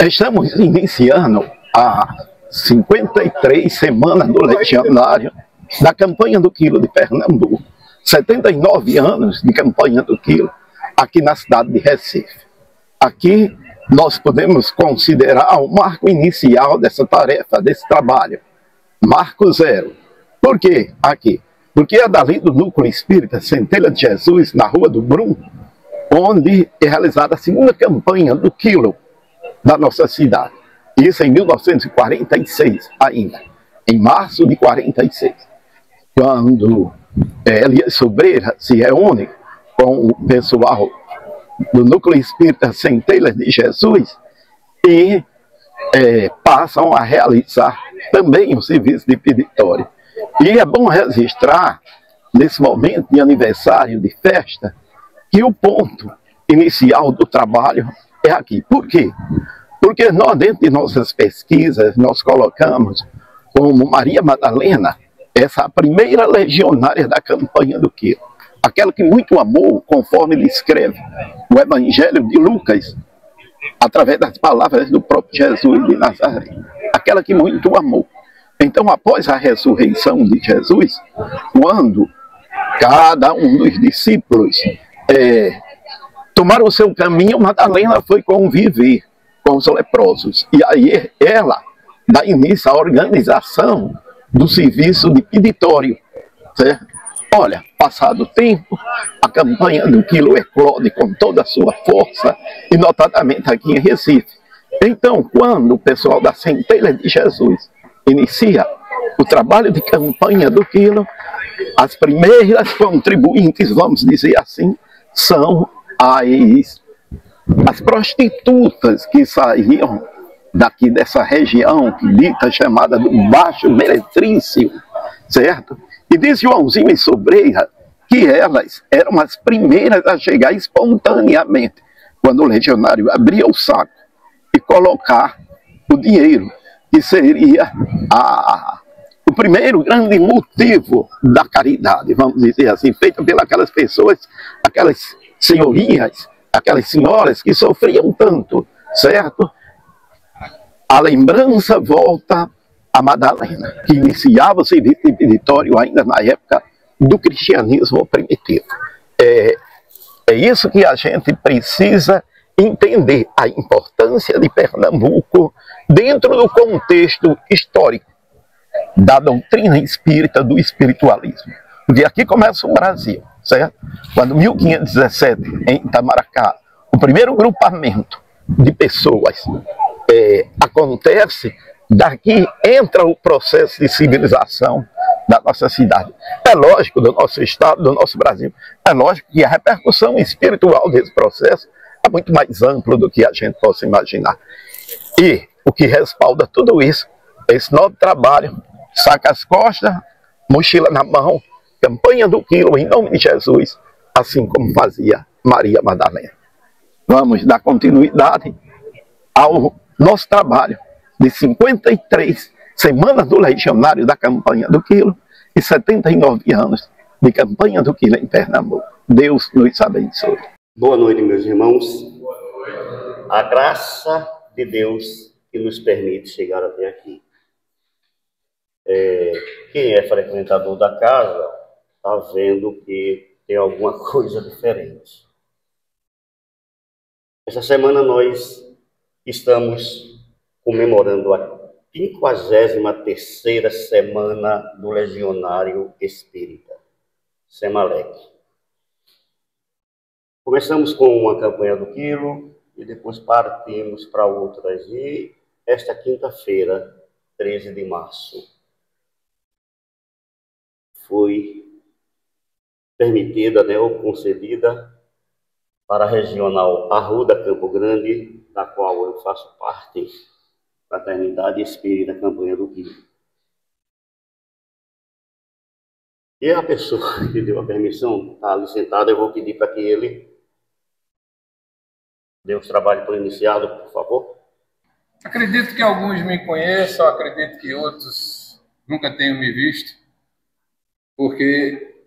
Estamos iniciando a 53 semanas do Legionário da campanha do Quilo de Pernambuco. 79 anos de campanha do Quilo aqui na cidade de Recife. Aqui nós podemos considerar o marco inicial dessa tarefa, desse trabalho. Marco zero. Por quê? Aqui. Porque é dali do Núcleo Espírita Centelha de Jesus, na Rua do Brum, onde é realizada a segunda campanha do Quilo da nossa cidade. Isso em 1946 ainda, em março de 46, quando Elias Sobreira se reúne com o pessoal do Núcleo Espírita Centelha de Jesus e passam a realizar também o serviço de peditório. E é bom registrar, nesse momento de aniversário, de festa, que o ponto inicial do trabalho é aqui. Por quê? Porque nós, dentro de nossas pesquisas, nós colocamos como Maria Madalena, essa primeira legionária da campanha do Quilo. Aquela que muito amou, conforme ele escreve o Evangelho de Lucas, através das palavras do próprio Jesus de Nazaré. Aquela que muito amou. Então, após a ressurreição de Jesus, quando cada um dos discípulos tomaram o seu caminho, Madalena foi conviver com os leprosos. E aí ela dá início à organização do serviço de peditório. Certo? Olha, passado o tempo, a campanha do Quilo eclode com toda a sua força, e notadamente aqui em Recife. Então, quando o pessoal da Centelha de Jesus inicia o trabalho de campanha do Quilo, as primeiras contribuintes, vamos dizer assim, são as prostitutas que saíam daqui dessa região dita chamada do Baixo Meretrício, certo? E diz Joãozinho e Sobreira que elas eram as primeiras a chegar espontaneamente quando o legionário abria o saco e colocar o dinheiro, que seria o primeiro grande motivo da caridade, vamos dizer assim, feita pelas pessoas, aquelas senhorias, aquelas senhoras que sofriam tanto, certo? A lembrança volta a Madalena, que iniciava o serviço de peditório ainda na época do cristianismo primitivo. É isso que a gente precisa entender, a importância de Pernambuco dentro do contexto histórico da doutrina espírita, do espiritualismo. Porque aqui começa o Brasil, certo? Quando em 1517, em Itamaracá, o primeiro grupamento de pessoas acontece, daqui entra o processo de civilização da nossa cidade. É lógico, do nosso estado, do nosso Brasil, é lógico que a repercussão espiritual desse processo é muito mais ampla do que a gente possa imaginar. E o que respalda tudo isso é esse novo trabalho, saca as costas, mochila na mão, campanha do Quilo em nome de Jesus, assim como fazia Maria Madalena. Vamos dar continuidade ao nosso trabalho de 53 semanas do Legionário da campanha do Quilo e 79 anos de campanha do Quilo em Pernambuco. Deus nos abençoe. Boa noite, meus irmãos. A graça de Deus que nos permite chegar até aqui. Quem é frequentador da casa está vendo que tem alguma coisa diferente. Essa semana nós estamos comemorando a 53ª semana do Legionário Espírita, Semalec. Começamos com uma campanha do Quilo e depois partimos para outras. E esta quinta-feira, 13 de março, foi permitida, ou concedida para a regional Arruda Campo Grande, da qual eu faço parte, Fraternidade Espírita Campanha do Quilo. E a pessoa que deu a permissão está ali sentado, eu vou pedir para que ele dê os trabalhos por iniciado, por favor. Acredito que alguns me conheçam, acredito que outros nunca tenham me visto, porque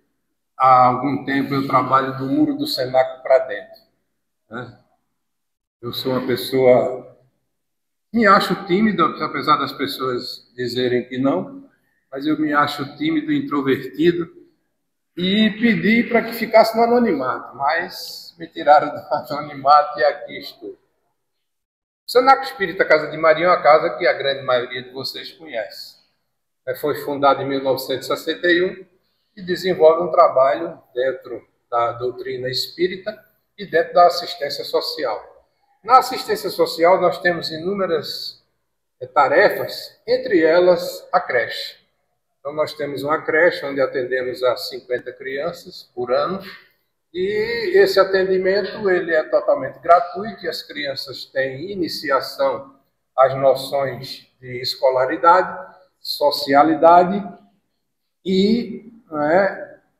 há algum tempo eu trabalho do muro do cenáculo para dentro, né? Eu sou uma pessoa Me acho tímido, apesar das pessoas dizerem que não, mas eu me acho tímido, introvertido, e pedi para que ficasse no anonimato, mas me tiraram do anonimato e aqui estou. O Senaco Espírita Casa de Maria é uma casa que a grande maioria de vocês conhece. Foi fundado em 1961 e desenvolve um trabalho dentro da doutrina espírita e dentro da assistência social. Na assistência social, nós temos inúmeras tarefas, entre elas a creche. Então, nós temos uma creche onde atendemos a 50 crianças por ano, e esse atendimento ele é totalmente gratuito, e as crianças têm iniciação às noções de escolaridade, socialidade e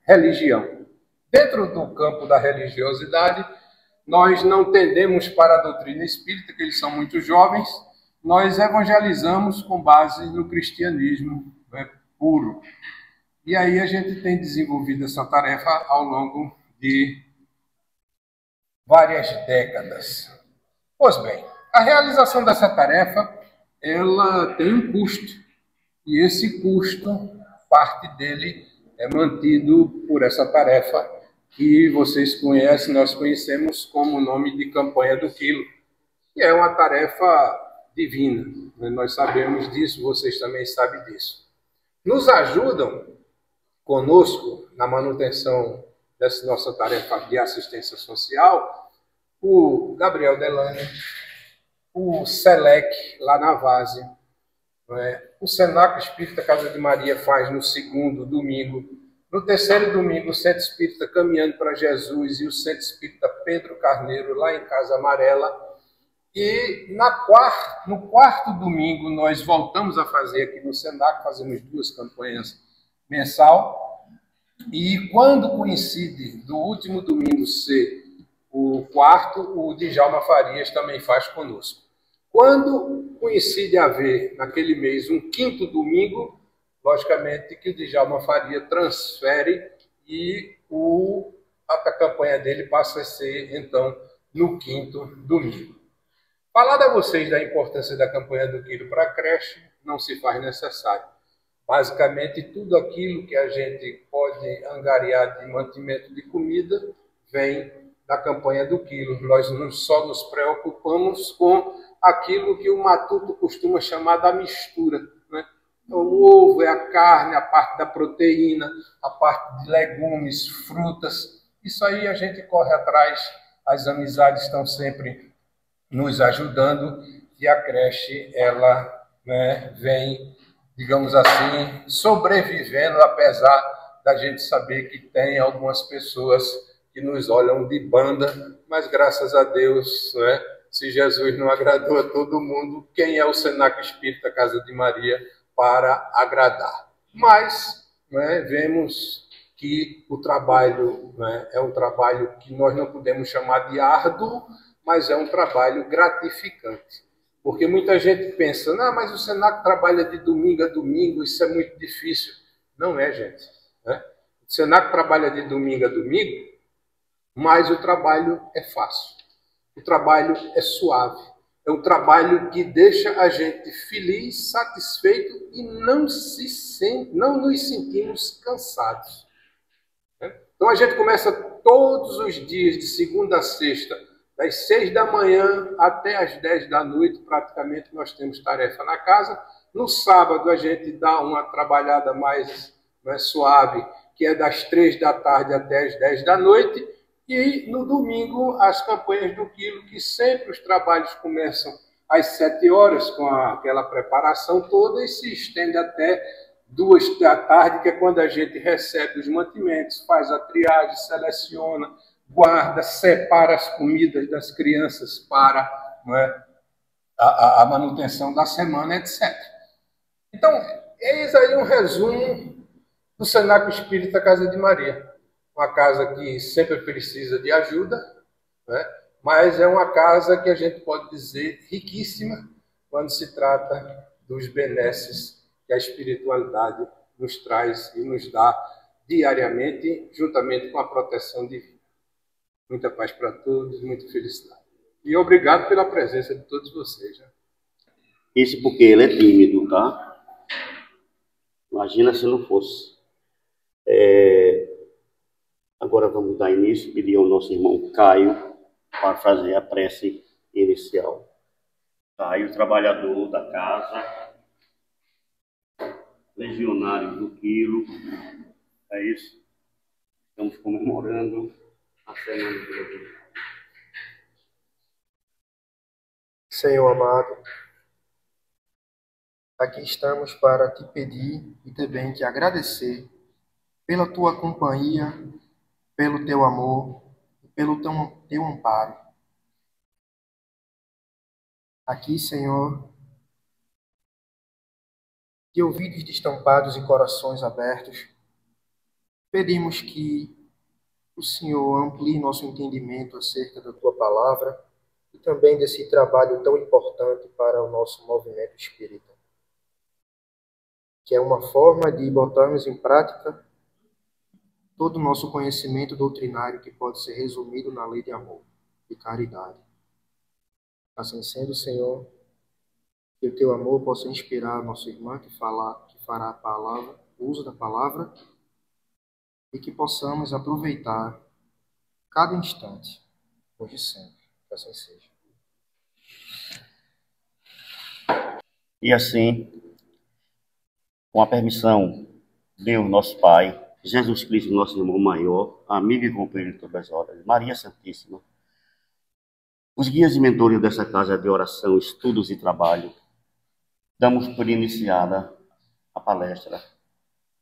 religião. Dentro do campo da religiosidade, nós não tendemos para a doutrina espírita, que eles são muito jovens, nós evangelizamos com base no cristianismo puro. E aí a gente tem desenvolvido essa tarefa ao longo de várias décadas. Pois bem, a realização dessa tarefa, ela tem um custo. E esse custo, parte dele é mantido por essa tarefa que vocês conhecem, nós conhecemos como o nome de campanha do quilo, que é uma tarefa divina. Nós sabemos disso, vocês também sabem disso. Nos ajudam conosco na manutenção dessa nossa tarefa de assistência social o Gabriel Delane, o Selec, lá na Várzea. O Senaco Espírita Casa de Maria faz no segundo domingo. No terceiro domingo, o Centro Espírita Caminhando para Jesus e o Centro Espírita Pedro Carneiro, lá em Casa Amarela. E no quarto domingo, nós voltamos a fazer aqui no Senac, fazemos 2 campanhas mensal. E quando coincide do último domingo ser o quarto, o Djalma Farias também faz conosco. Quando coincide haver, naquele mês, um quinto domingo, logicamente que o Djalma Faria transfere e a campanha dele passa a ser, então, no quinto domingo. Falar a vocês da importância da campanha do quilo para a creche não se faz necessário. Basicamente, tudo aquilo que a gente pode angariar de mantimento de comida vem da campanha do quilo. Nós não só nos preocupamos com aquilo que o matuto costuma chamar da mistura, né? O ovo é a carne, a parte da proteína, a parte de legumes, frutas. Isso aí a gente corre atrás, as amizades estão sempre nos ajudando e a creche, ela vem, digamos assim, sobrevivendo, apesar da gente saber que tem algumas pessoas que nos olham de banda, mas graças a Deus, se Jesus não agradou a todo mundo, quem é o Senaco Espírita Casa de Maria para agradar? Mas vemos que o trabalho é um trabalho que nós não podemos chamar de árduo, mas é um trabalho gratificante. Porque muita gente pensa, não, mas o Senaco trabalha de domingo a domingo, isso é muito difícil. Não é, gente. O Senaco trabalha de domingo a domingo, mas o trabalho é fácil. O trabalho é suave. É um trabalho que deixa a gente feliz, satisfeito e não nos sentimos cansados. Então a gente começa todos os dias, de segunda a sexta, das 6 da manhã até as 10 da noite, praticamente nós temos tarefa na casa. No sábado a gente dá uma trabalhada mais suave, que é das 3 da tarde até as 10 da noite. E no domingo, as campanhas do quilo, que sempre os trabalhos começam às 7 horas, com aquela preparação toda, e se estende até 2 da tarde, que é quando a gente recebe os mantimentos, faz a triagem, seleciona, guarda, separa as comidas das crianças para a manutenção da semana, etc. Então, eis aí um resumo do Senaco Espírita Casa de Maria. Uma casa que sempre precisa de ajuda, mas é uma casa que a gente pode dizer riquíssima quando se trata dos benesses que a espiritualidade nos traz e nos dá diariamente, juntamente com a proteção divina. Muita paz para todos, muita felicidade. E obrigado pela presença de todos vocês. Isso porque ele é tímido, tá? Imagina se não fosse. Agora vamos dar início, pedir ao nosso irmão Caio para fazer a prece inicial. Caio, trabalhador da casa, legionário do quilo, é isso? Estamos comemorando a semana do quilo. Senhor amado, aqui estamos para te pedir e também te agradecer pela tua companhia, pelo teu amor e pelo teu amparo. Aqui, Senhor, de ouvidos destampados e corações abertos, pedimos que o Senhor amplie nosso entendimento acerca da tua palavra e também desse trabalho tão importante para o nosso movimento espírita, que é uma forma de botarmos em prática todo o nosso conhecimento doutrinário que pode ser resumido na lei de amor e caridade. Assim sendo, Senhor, que o teu amor possa inspirar a nossa irmã que fará a palavra, o uso da palavra, e que possamos aproveitar cada instante, hoje e sempre. Que assim seja. E assim, com a permissão de Deus, nosso Pai, Jesus Cristo, nosso irmão maior, amigo e companheiro de todas as horas, Maria Santíssima, os guias e mentores dessa casa de oração, estudos e trabalho, damos por iniciada a palestra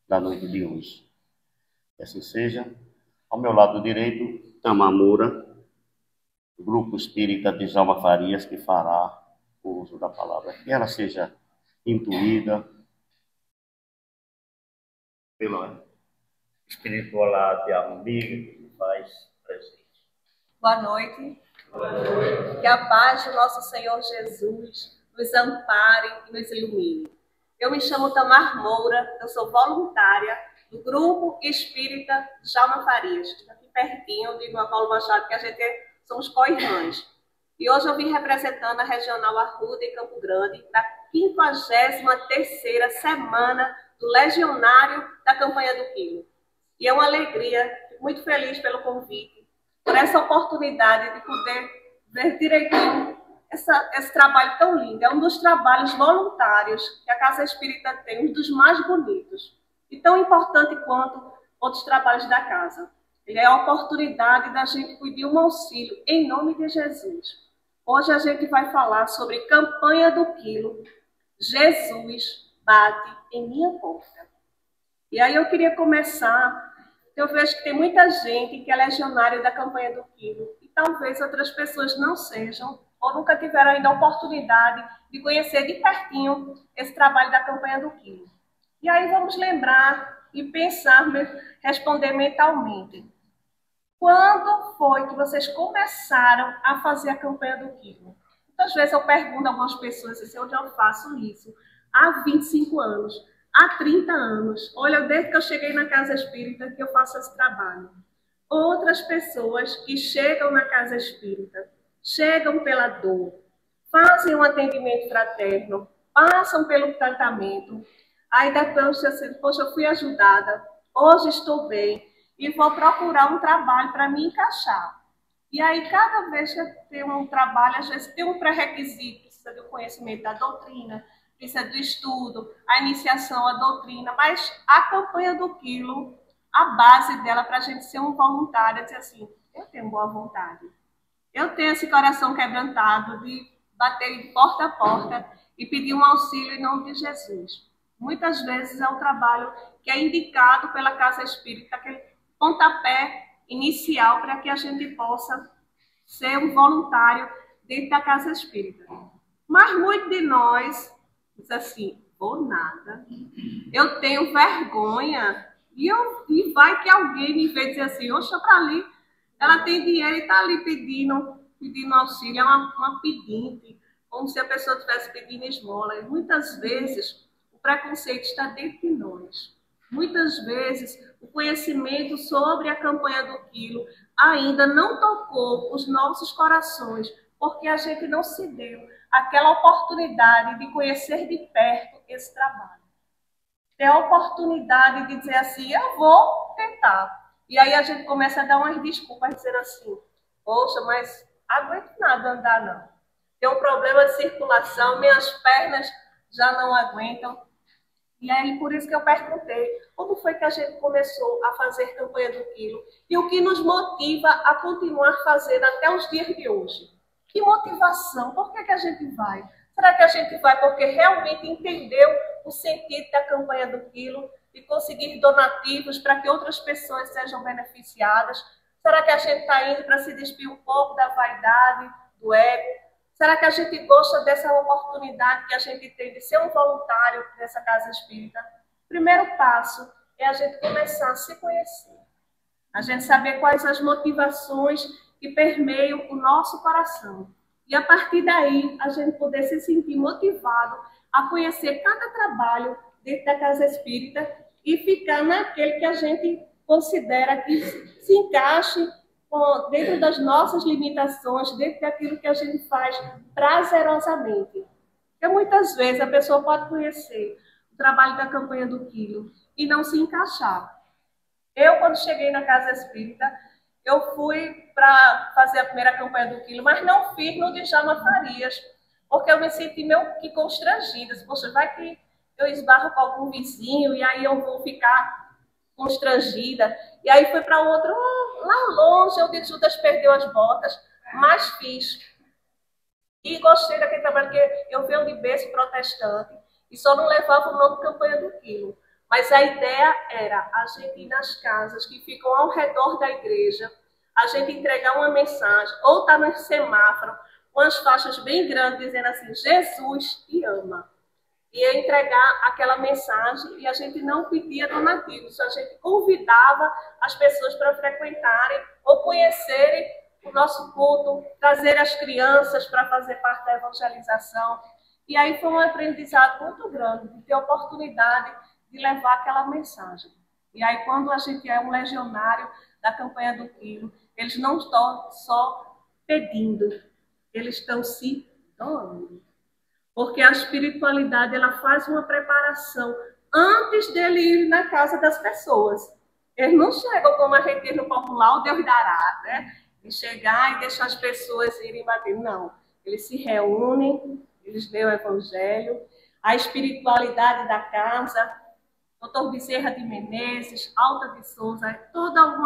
da noite de hoje. Que assim seja. Ao meu lado direito, Tamamura, Grupo Espírita de Djalma Farias, que fará o uso da palavra. Que ela seja intuída pela espiritualidade amiga que faz presente. Boa noite. Que a paz do nosso Senhor Jesus nos ampare e nos ilumine. Eu me chamo Tamar Moura, eu sou voluntária do Grupo Espírita Djalma Farias, aqui pertinho de Paulo Machado, que a gente somos co-irmãs. E hoje eu vim representando a Regional Arruda e Campo Grande, na 53ª semana do Legionário da Campanha do Quilo. E é uma alegria, fico muito feliz pelo convite, por essa oportunidade de poder ver direitinho esse trabalho tão lindo. É um dos trabalhos voluntários que a Casa Espírita tem, um dos mais bonitos. E tão importante quanto outros trabalhos da casa. Ele é a oportunidade da gente pedir um auxílio em nome de Jesus. Hoje a gente vai falar sobre Campanha do Quilo. Jesus bate em minha porta. E aí eu queria começar. Eu vejo que tem muita gente que é legionário da Campanha do Quilo. E talvez outras pessoas não sejam, ou nunca tiveram ainda a oportunidade de conhecer de pertinho esse trabalho da Campanha do Quilo. E aí vamos lembrar e pensar, responder mentalmente. Quando foi que vocês começaram a fazer a Campanha do Quilo? Muitas vezes eu pergunto a algumas pessoas assim, onde eu faço isso? Há 25 anos, há 30 anos. Olha, desde que eu cheguei na Casa Espírita que eu faço esse trabalho. Outras pessoas que chegam na Casa Espírita, chegam pela dor, fazem um atendimento fraterno, passam pelo tratamento, aí depois assim, poxa, eu fui ajudada, hoje estou bem e vou procurar um trabalho para me encaixar. E aí, cada vez que eu tenho um trabalho, às vezes tem um pré-requisito, precisa do conhecimento da doutrina, precisa do estudo, a iniciação à doutrina, mas a Campanha do Quilo, a base dela para a gente ser um voluntário, é dizer assim, eu tenho boa vontade, eu tenho esse coração quebrantado de bater de porta a porta e pedir um auxílio em nome de Jesus. Muitas vezes é um trabalho que é indicado pela Casa Espírita, aquele pontapé inicial para que a gente possa ser um voluntário dentro da Casa Espírita. Mas muitos de nós diz assim, ou nada, eu tenho vergonha, e vai que alguém me vê dizer assim, oxa, para ali, ela tem dinheiro e está ali pedindo auxílio, é uma pedinte, como se a pessoa estivesse pedindo esmola. E muitas vezes o preconceito está dentro de nós. Muitas vezes o conhecimento sobre a Campanha do Quilo ainda não tocou os nossos corações porque a gente não se deu aquela oportunidade de conhecer de perto esse trabalho. Ter a oportunidade de dizer assim, eu vou tentar. E aí a gente começa a dar umas desculpas, dizendo assim, poxa, mas aguento nada andar não. Tem um problema de circulação, minhas pernas já não aguentam. E aí, por isso que eu perguntei, como foi que a gente começou a fazer campanha do quilo? E o que nos motiva a continuar fazendo até os dias de hoje? Que motivação? Por que a gente vai? Será que a gente vai porque realmente entendeu o sentido da campanha do quilo, de conseguir donativos para que outras pessoas sejam beneficiadas? Será que a gente está indo para se despir um pouco da vaidade, do ego? Será que a gente gosta dessa oportunidade que a gente tem de ser um voluntário nessa casa espírita? Primeiro passo é a gente começar a se conhecer. A gente saber quais as motivações que permeiam o nosso coração. E a partir daí, a gente poder se sentir motivado a conhecer cada trabalho dentro da casa espírita e ficar naquele que a gente considera que se encaixe dentro das nossas limitações, dentro daquilo que a gente faz prazerosamente. Porque muitas vezes a pessoa pode conhecer o trabalho da campanha do quilo e não se encaixar. Eu, quando cheguei na casa espírita, eu fui para fazer a primeira campanha do quilo, mas não fiz no Djalma Farias, porque eu me senti meio que constrangida. Poxa, vai que eu esbarro com algum vizinho e aí eu vou ficar constrangida. E aí fui para outro, lá longe, onde Judas perdeu as botas, mas fiz. E gostei daquele trabalho, porque eu venho de berço protestante e só não levava o nome campanha do quilo. Mas a ideia era a gente ir nas casas que ficam ao redor da igreja, a gente entregar uma mensagem, ou estar no semáforo, com as faixas bem grandes, dizendo assim, Jesus te ama. E entregar aquela mensagem, e a gente não pedia donativos, a gente convidava as pessoas para frequentarem ou conhecerem o nosso culto, trazer as crianças para fazer parte da evangelização. E aí foi um aprendizado muito grande, de ter a oportunidade de levar aquela mensagem. E aí, quando a gente é um legionário da campanha do quilo, eles não estão só pedindo, eles estão se doando. Porque a espiritualidade, ela faz uma preparação antes dele ir na casa das pessoas. Eles não chegam como a gente diz no popular, o Deus dará, né? De chegar e deixar as pessoas irem bater. Não. Eles se reúnem, eles leem o evangelho, a espiritualidade da casa, Dr. Bezerra de Menezes, Alta de Souza, toda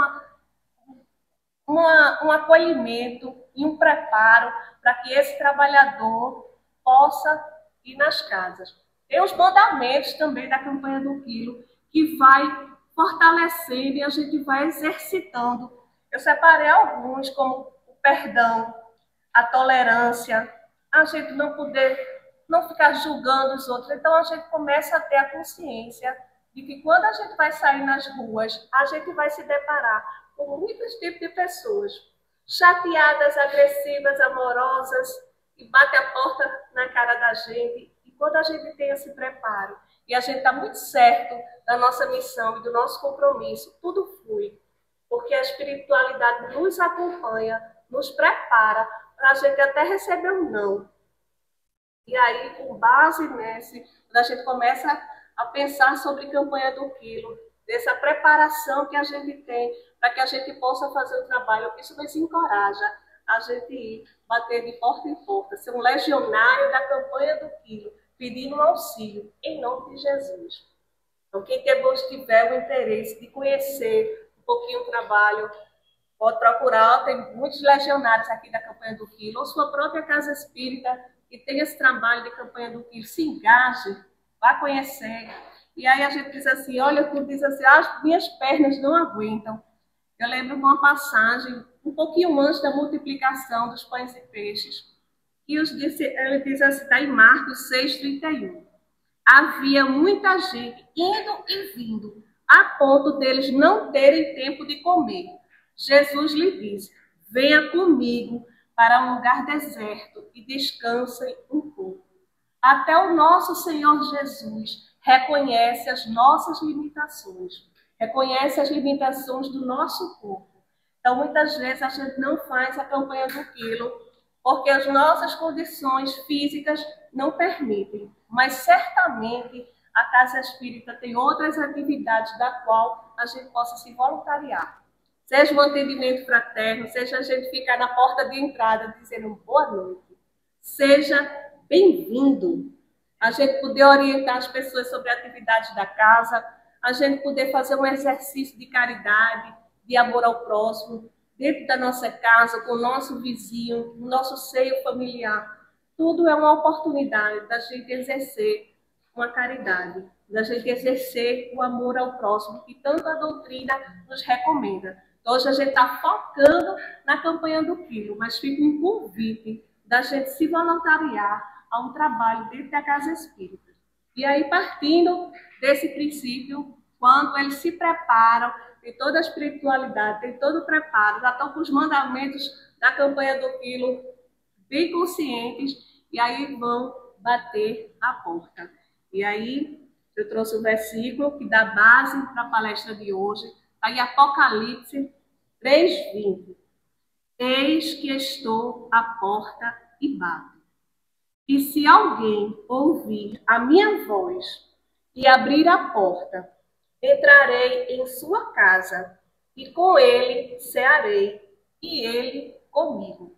um acolhimento e um preparo para que esse trabalhador possa ir nas casas. Tem os mandamentos também da campanha do quilo, que vai fortalecendo e a gente vai exercitando. Eu separei alguns, como o perdão, a tolerância, a gente não ficar julgando os outros. Então a gente começa a ter a consciência de que quando a gente vai sair nas ruas, a gente vai se deparar com muitos tipos de pessoas, chateadas, agressivas, amorosas, e bate a porta na cara da gente. E quando a gente tem esse preparo, e a gente está muito certo da nossa missão e do nosso compromisso, tudo flui. Porque a espiritualidade nos acompanha, nos prepara para a gente até receber um não. E aí, com base nesse, quando a gente começa a pensar sobre campanha do quilo, dessa preparação que a gente tem para que a gente possa fazer o trabalho, isso nos encoraja a gente ir bater de porta em porta, ser um legionário da campanha do quilo, pedindo um auxílio, em nome de Jesus. Então, quem tiver o interesse de conhecer um pouquinho o trabalho, pode procurar, tem muitos legionários aqui da campanha do quilo, ou sua própria casa espírita, que tem esse trabalho de campanha do quilo, se engaje, vá conhecer. E aí a gente diz assim, olha, tu diz assim, as minhas pernas não aguentam. Eu lembro de uma passagem, um pouquinho antes da multiplicação dos pães e peixes, que ele diz assim, está em Marcos 6,31. Havia muita gente indo e vindo, a ponto deles não terem tempo de comer. Jesus lhe disse, venha comigo para um lugar deserto e descansem um pouco. Até o nosso Senhor Jesus reconhece as nossas limitações, reconhece as limitações do nosso corpo. Então, muitas vezes, a gente não faz a campanha do quilo porque as nossas condições físicas não permitem, mas certamente a Casa Espírita tem outras atividades da qual a gente possa se voluntariar. Seja um atendimento fraterno, seja a gente ficar na porta de entrada dizendo boa noite. Seja bem-vindo. A gente poder orientar as pessoas sobre a atividade da casa, a gente poder fazer um exercício de caridade, de amor ao próximo, dentro da nossa casa, com o nosso vizinho, no nosso seio familiar. Tudo é uma oportunidade da gente exercer uma caridade, da gente exercer o amor ao próximo, que tanto a doutrina nos recomenda. Então, hoje a gente está focando na campanha do quilo, mas fica um convite da gente se voluntariar a um trabalho dentro da Casa Espírita. E aí, partindo desse princípio, quando eles se preparam, tem toda a espiritualidade, tem todo o preparo, já estão com os mandamentos da campanha do quilo bem conscientes, e aí vão bater a porta. E aí, eu trouxe um versículo que dá base para a palestra de hoje, está em Apocalipse 3:20. Eis que estou à porta e bato. E se alguém ouvir a minha voz e abrir a porta, entrarei em sua casa e com ele cearei e ele comigo.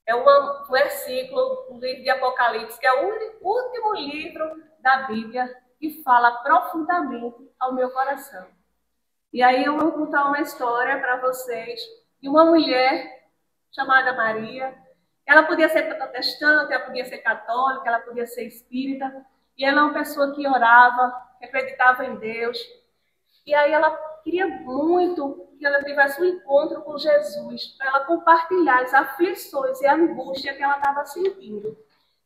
É um versículo do livro de Apocalipse, que é o último livro da Bíblia que fala profundamente ao meu coração. E aí eu vou contar uma história para vocês de uma mulher chamada Maria. Ela podia ser protestante, ela podia ser católica, ela podia ser espírita. E ela é uma pessoa que orava, que acreditava em Deus. E aí ela queria muito que ela tivesse um encontro com Jesus, para ela compartilhar as aflições e a angústia que ela estava sentindo.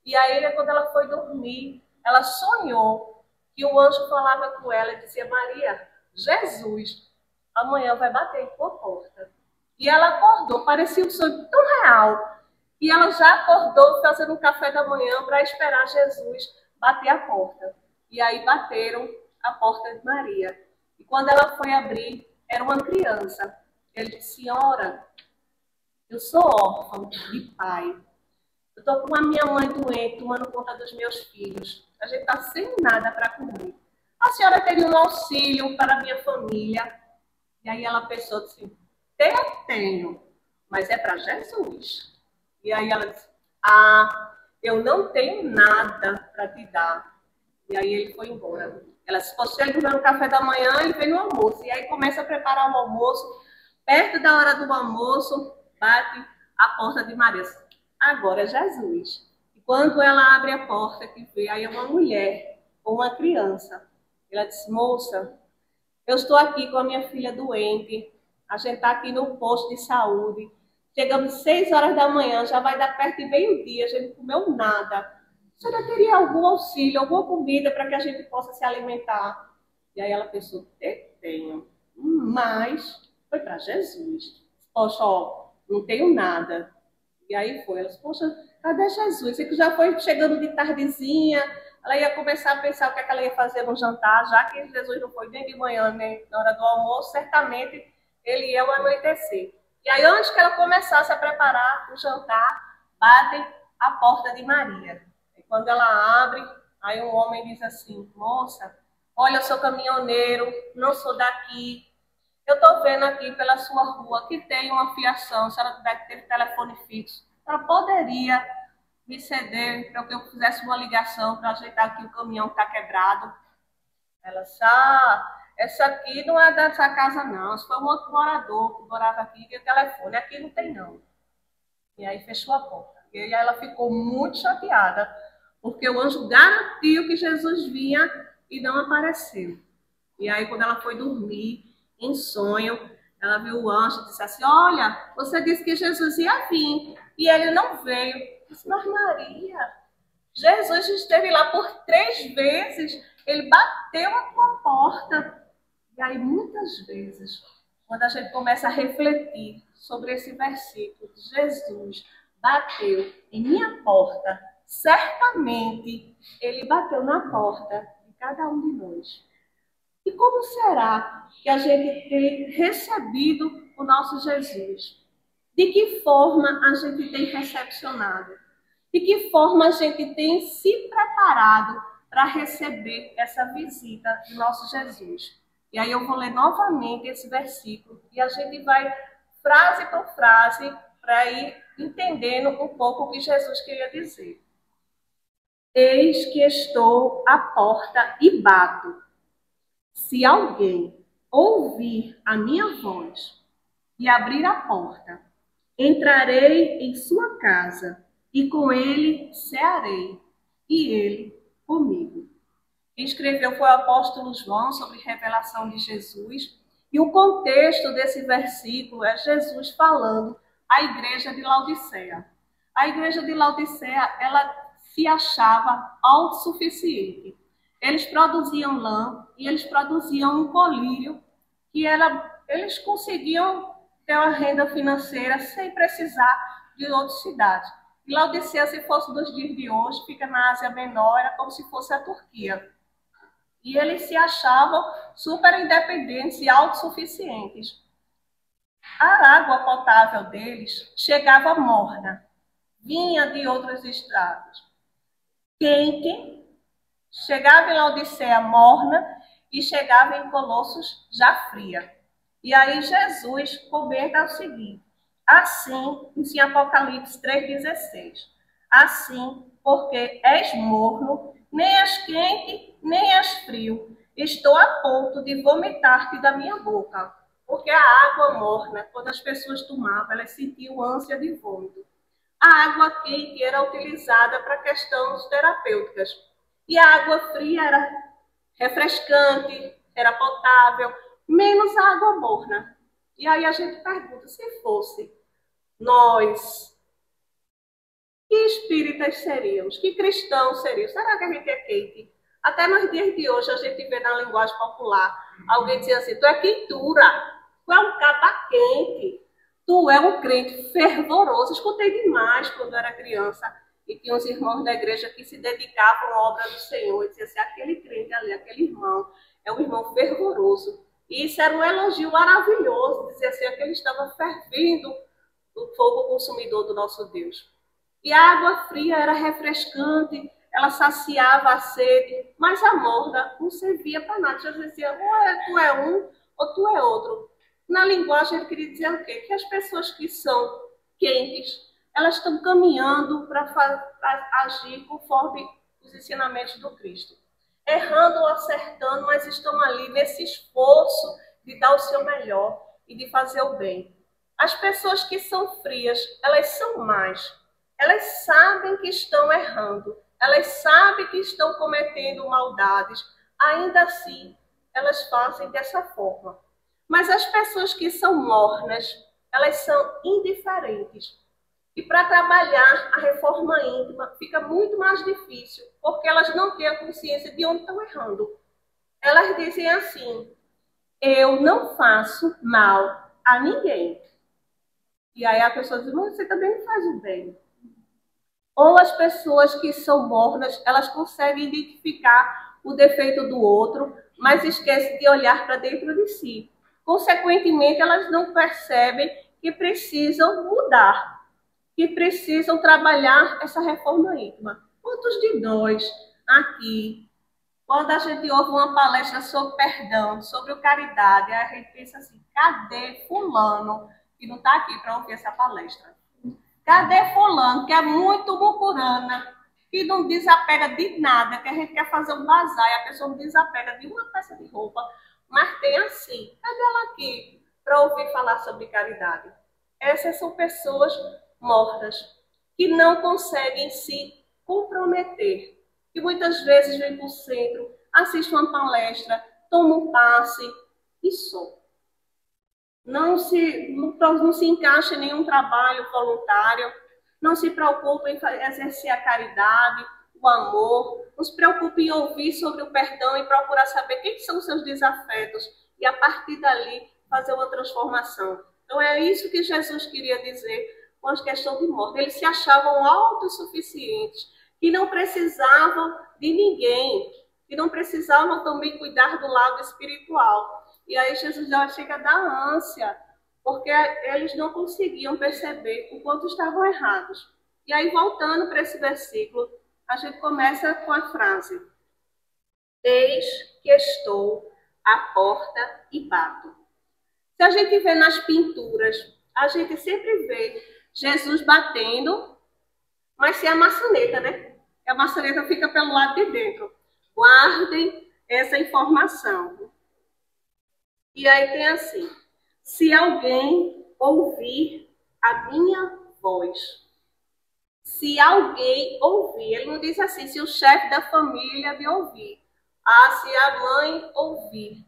E aí, quando ela foi dormir, ela sonhou que o anjo falava com ela e dizia: Maria, Jesus amanhã vai bater em tua porta. E ela acordou, parecia um sonho tão real. E ela já acordou fazendo um café da manhã para esperar Jesus bater a porta. E aí bateram a porta de Maria. E quando ela foi abrir, era uma criança. Ele disse: Senhora, eu sou órfão de pai. Eu estou com a minha mãe doente, tomando conta dos meus filhos. A gente está sem nada para comer. A senhora teria um auxílio para a minha família? E aí ela pensou assim: tenho, mas é para Jesus. E aí ela disse: eu não tenho nada para te dar. E aí ele foi embora. Ela disse: você ele vai no café da manhã, ele vem no almoço. E aí começa a preparar o almoço. Perto da hora do almoço, bate a porta de Maria. Agora é Jesus. E quando ela abre a porta, que vê, aí é uma mulher ou uma criança. Ela disse: moça, eu estou aqui com a minha filha doente. A gente está aqui no posto de saúde. Chegamos 6 horas da manhã, já vai dar perto de meio-dia, a gente não comeu nada. A senhora teria algum auxílio, alguma comida para que a gente possa se alimentar? E aí ela pensou: tenho, mas foi para Jesus. Poxa, ó, não tenho nada. E aí foi, ela disse: poxa, cadê Jesus? E que já foi chegando de tardezinha, ela ia começar a pensar o que ela ia fazer no jantar, já que Jesus não foi nem de manhã, nem na hora do almoço, certamente ele ia ao anoitecer. E aí, antes que ela começasse a preparar o jantar, batem a porta de Maria. E quando ela abre, aí um homem diz assim: moça, olha, eu sou caminhoneiro, não sou daqui. Eu estou vendo aqui pela sua rua que tem uma fiação, se ela tiver que ter telefone fixo, ela poderia me ceder para que eu fizesse uma ligação para ajeitar aqui o caminhão que está quebrado. Ela disse: essa aqui não é dessa casa não, esse foi um outro morador que morava aqui, que o telefone aqui não tem não. E aí fechou a porta. E aí ela ficou muito chateada, porque o anjo garantiu que Jesus vinha e não apareceu. E aí quando ela foi dormir, em sonho, ela viu o anjo e disse assim: olha, você disse que Jesus ia vir e ele não veio. Eu disse: mas Maria, Jesus esteve lá por 3 vezes, ele bateu a tua porta. E aí muitas vezes, quando a gente começa a refletir sobre esse versículo, Jesus bateu em minha porta, certamente ele bateu na porta de cada um de nós. E como será que a gente tem recebido o nosso Jesus? De que forma a gente tem recepcionado? De que forma a gente tem se preparado para receber essa visita de nosso Jesus? E aí eu vou ler novamente esse versículo e a gente vai frase por frase para ir entendendo um pouco o que Jesus queria dizer. Eis que estou à porta e bato. Se alguém ouvir a minha voz e abrir a porta, entrarei em sua casa e com ele cearei, e ele comigo. Quem escreveu foi o apóstolo João sobre revelação de Jesus. E o contexto desse versículo é Jesus falando à igreja de Laodiceia. A igreja de Laodiceia, ela se achava autossuficiente. Eles produziam lã e eles produziam um colírio que eles conseguiam ter uma renda financeira sem precisar de outras cidades. E Laodiceia, se fosse dos dias de hoje, fica na Ásia Menor, era como se fosse a Turquia. E eles se achavam super independentes e autossuficientes. A água potável deles chegava morna, vinha de outros estados. Quente, chegava em Laodiceia morna e chegava em Colossos já fria. E aí Jesus comenta o seguinte, assim, em Apocalipse 3,16, assim, porque és morno, nem és quente, nem és frio, estou a ponto de vomitar-te da minha boca. Porque a água morna, quando as pessoas tomavam, elas sentiam ânsia de vômito. A água quente era utilizada para questões terapêuticas. E a água fria era refrescante, era potável, menos a água morna. E aí a gente pergunta, se fosse nós, que espíritas seríamos? Que cristãos seríamos? Será que a gente é quente? Até nos dias de hoje a gente vê na linguagem popular alguém dizendo assim, tu é quentura, tu é um capa quente, tu é um crente fervoroso. Escutei demais quando era criança e tinha uns irmãos da igreja que se dedicavam à obra do Senhor e diziam assim, aquele crente ali, aquele irmão, é um irmão fervoroso. E isso era um elogio maravilhoso, dizia assim, que ele estava fervendo no fogo consumidor do nosso Deus. E a água fria era refrescante, ela saciava a sede, mas a morna não servia para nada. Jesus dizia, ou tu é um, ou tu é outro. Na linguagem ele queria dizer o quê? Que as pessoas que são quentes, elas estão caminhando para agir conforme os ensinamentos do Cristo. Errando ou acertando, mas estão ali nesse esforço de dar o seu melhor e de fazer o bem. As pessoas que são frias, elas são más. Elas sabem que estão errando. Elas sabem que estão cometendo maldades. Ainda assim, elas fazem dessa forma. Mas as pessoas que são mornas, elas são indiferentes. E para trabalhar a reforma íntima fica muito mais difícil, porque elas não têm a consciência de onde estão errando. Elas dizem assim, eu não faço mal a ninguém. E aí a pessoa diz, mas você também não faz o bem. Ou as pessoas que são mornas, elas conseguem identificar o defeito do outro, mas esquecem de olhar para dentro de si. Consequentemente, elas não percebem que precisam mudar, que precisam trabalhar essa reforma íntima. Quantos de nós aqui, quando a gente ouve uma palestra sobre perdão, sobre caridade, a gente pensa assim, cadê fulano que não está aqui para ouvir essa palestra? Cadê fulano que é muito mucurana, que não desapega de nada, que a gente quer fazer um bazar e a pessoa não desapega de uma peça de roupa, mas tem assim, cadê ela aqui para ouvir falar sobre caridade? Essas são pessoas mortas, que não conseguem se comprometer, que muitas vezes vêm para o centro, assistem uma palestra, tomam um passe e só. Não se encaixa em nenhum trabalho voluntário, não se preocupa em exercer a caridade, o amor, não se preocupa em ouvir sobre o perdão e procurar saber quem são os seus desafetos e a partir dali fazer uma transformação. Então é isso que Jesus queria dizer com a questão de morte. Eles se achavam autossuficientes, que não precisavam de ninguém, que não precisavam também cuidar do lado espiritual. E aí Jesus já chega a dar ânsia, porque eles não conseguiam perceber o quanto estavam errados. E aí, voltando para esse versículo, a gente começa com a frase: eis que estou à porta e bato. Se a gente vê nas pinturas, a gente sempre vê Jesus batendo, mas sem a maçaneta, né? A maçaneta fica pelo lado de dentro. Guardem essa informação. E aí tem assim: se alguém ouvir a minha voz. Se alguém ouvir, ele não diz assim, se o chefe da família me ouvir. Ah, se a mãe ouvir.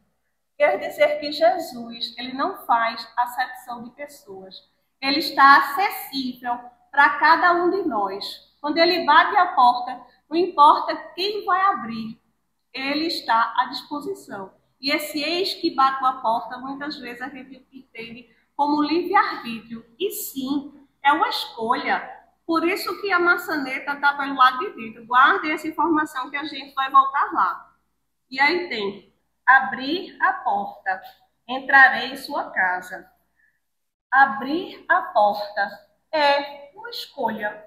Quer dizer que Jesus, ele não faz acepção de pessoas. Ele está acessível para cada um de nós. Quando ele bate a porta, não importa quem vai abrir, ele está à disposição. E esse eis que bate a porta, muitas vezes a gente entende como livre-arbítrio. E sim, é uma escolha. Por isso que a maçaneta está pelo lado de dentro. Guardem essa informação que a gente vai voltar lá. E aí tem: abrir a porta, entrarei em sua casa. Abrir a porta é uma escolha,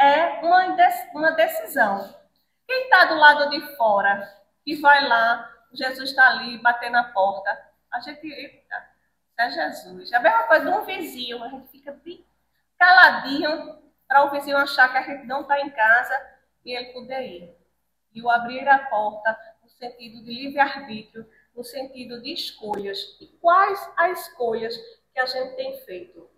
é uma decisão. Quem está do lado de fora, que vai lá, Jesus está ali batendo na porta, a gente, eita, é Jesus. É a mesma coisa de um vizinho, a gente fica bem caladinho para o vizinho achar que a gente não está em casa e ele poder ir. E o abrir a porta no sentido de livre-arbítrio, no sentido de escolhas. E quais as escolhas que a gente tem feito?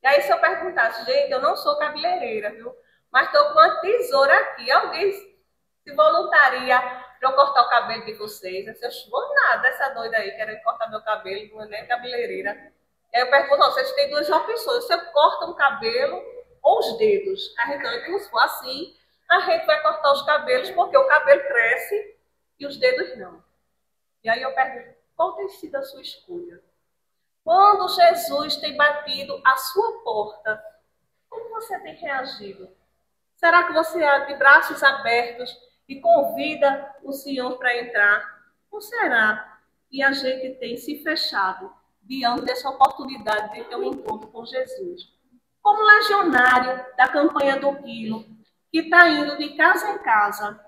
E aí, se eu perguntasse, gente, eu não sou cabeleireira, viu? Mas estou com uma tesoura aqui. Alguém se voluntaria para eu cortar o cabelo de vocês? Eu disse, vou nada, essa doida aí querendo cortar meu cabelo, não é nem cabeleireira. E aí eu pergunto, vocês têm duas opções: você corta um cabelo ou os dedos. A gente, então, se for assim, a gente vai cortar os cabelos, porque o cabelo cresce e os dedos não. E aí eu pergunto, qual tem sido a sua escolha? Quando Jesus tem batido a sua porta, como você tem reagido? Será que você é de braços abertos e convida o Senhor para entrar? Ou será que a gente tem se fechado diante dessa oportunidade de ter um encontro com Jesus? Como legionário da campanha do Quilo, que está indo de casa em casa.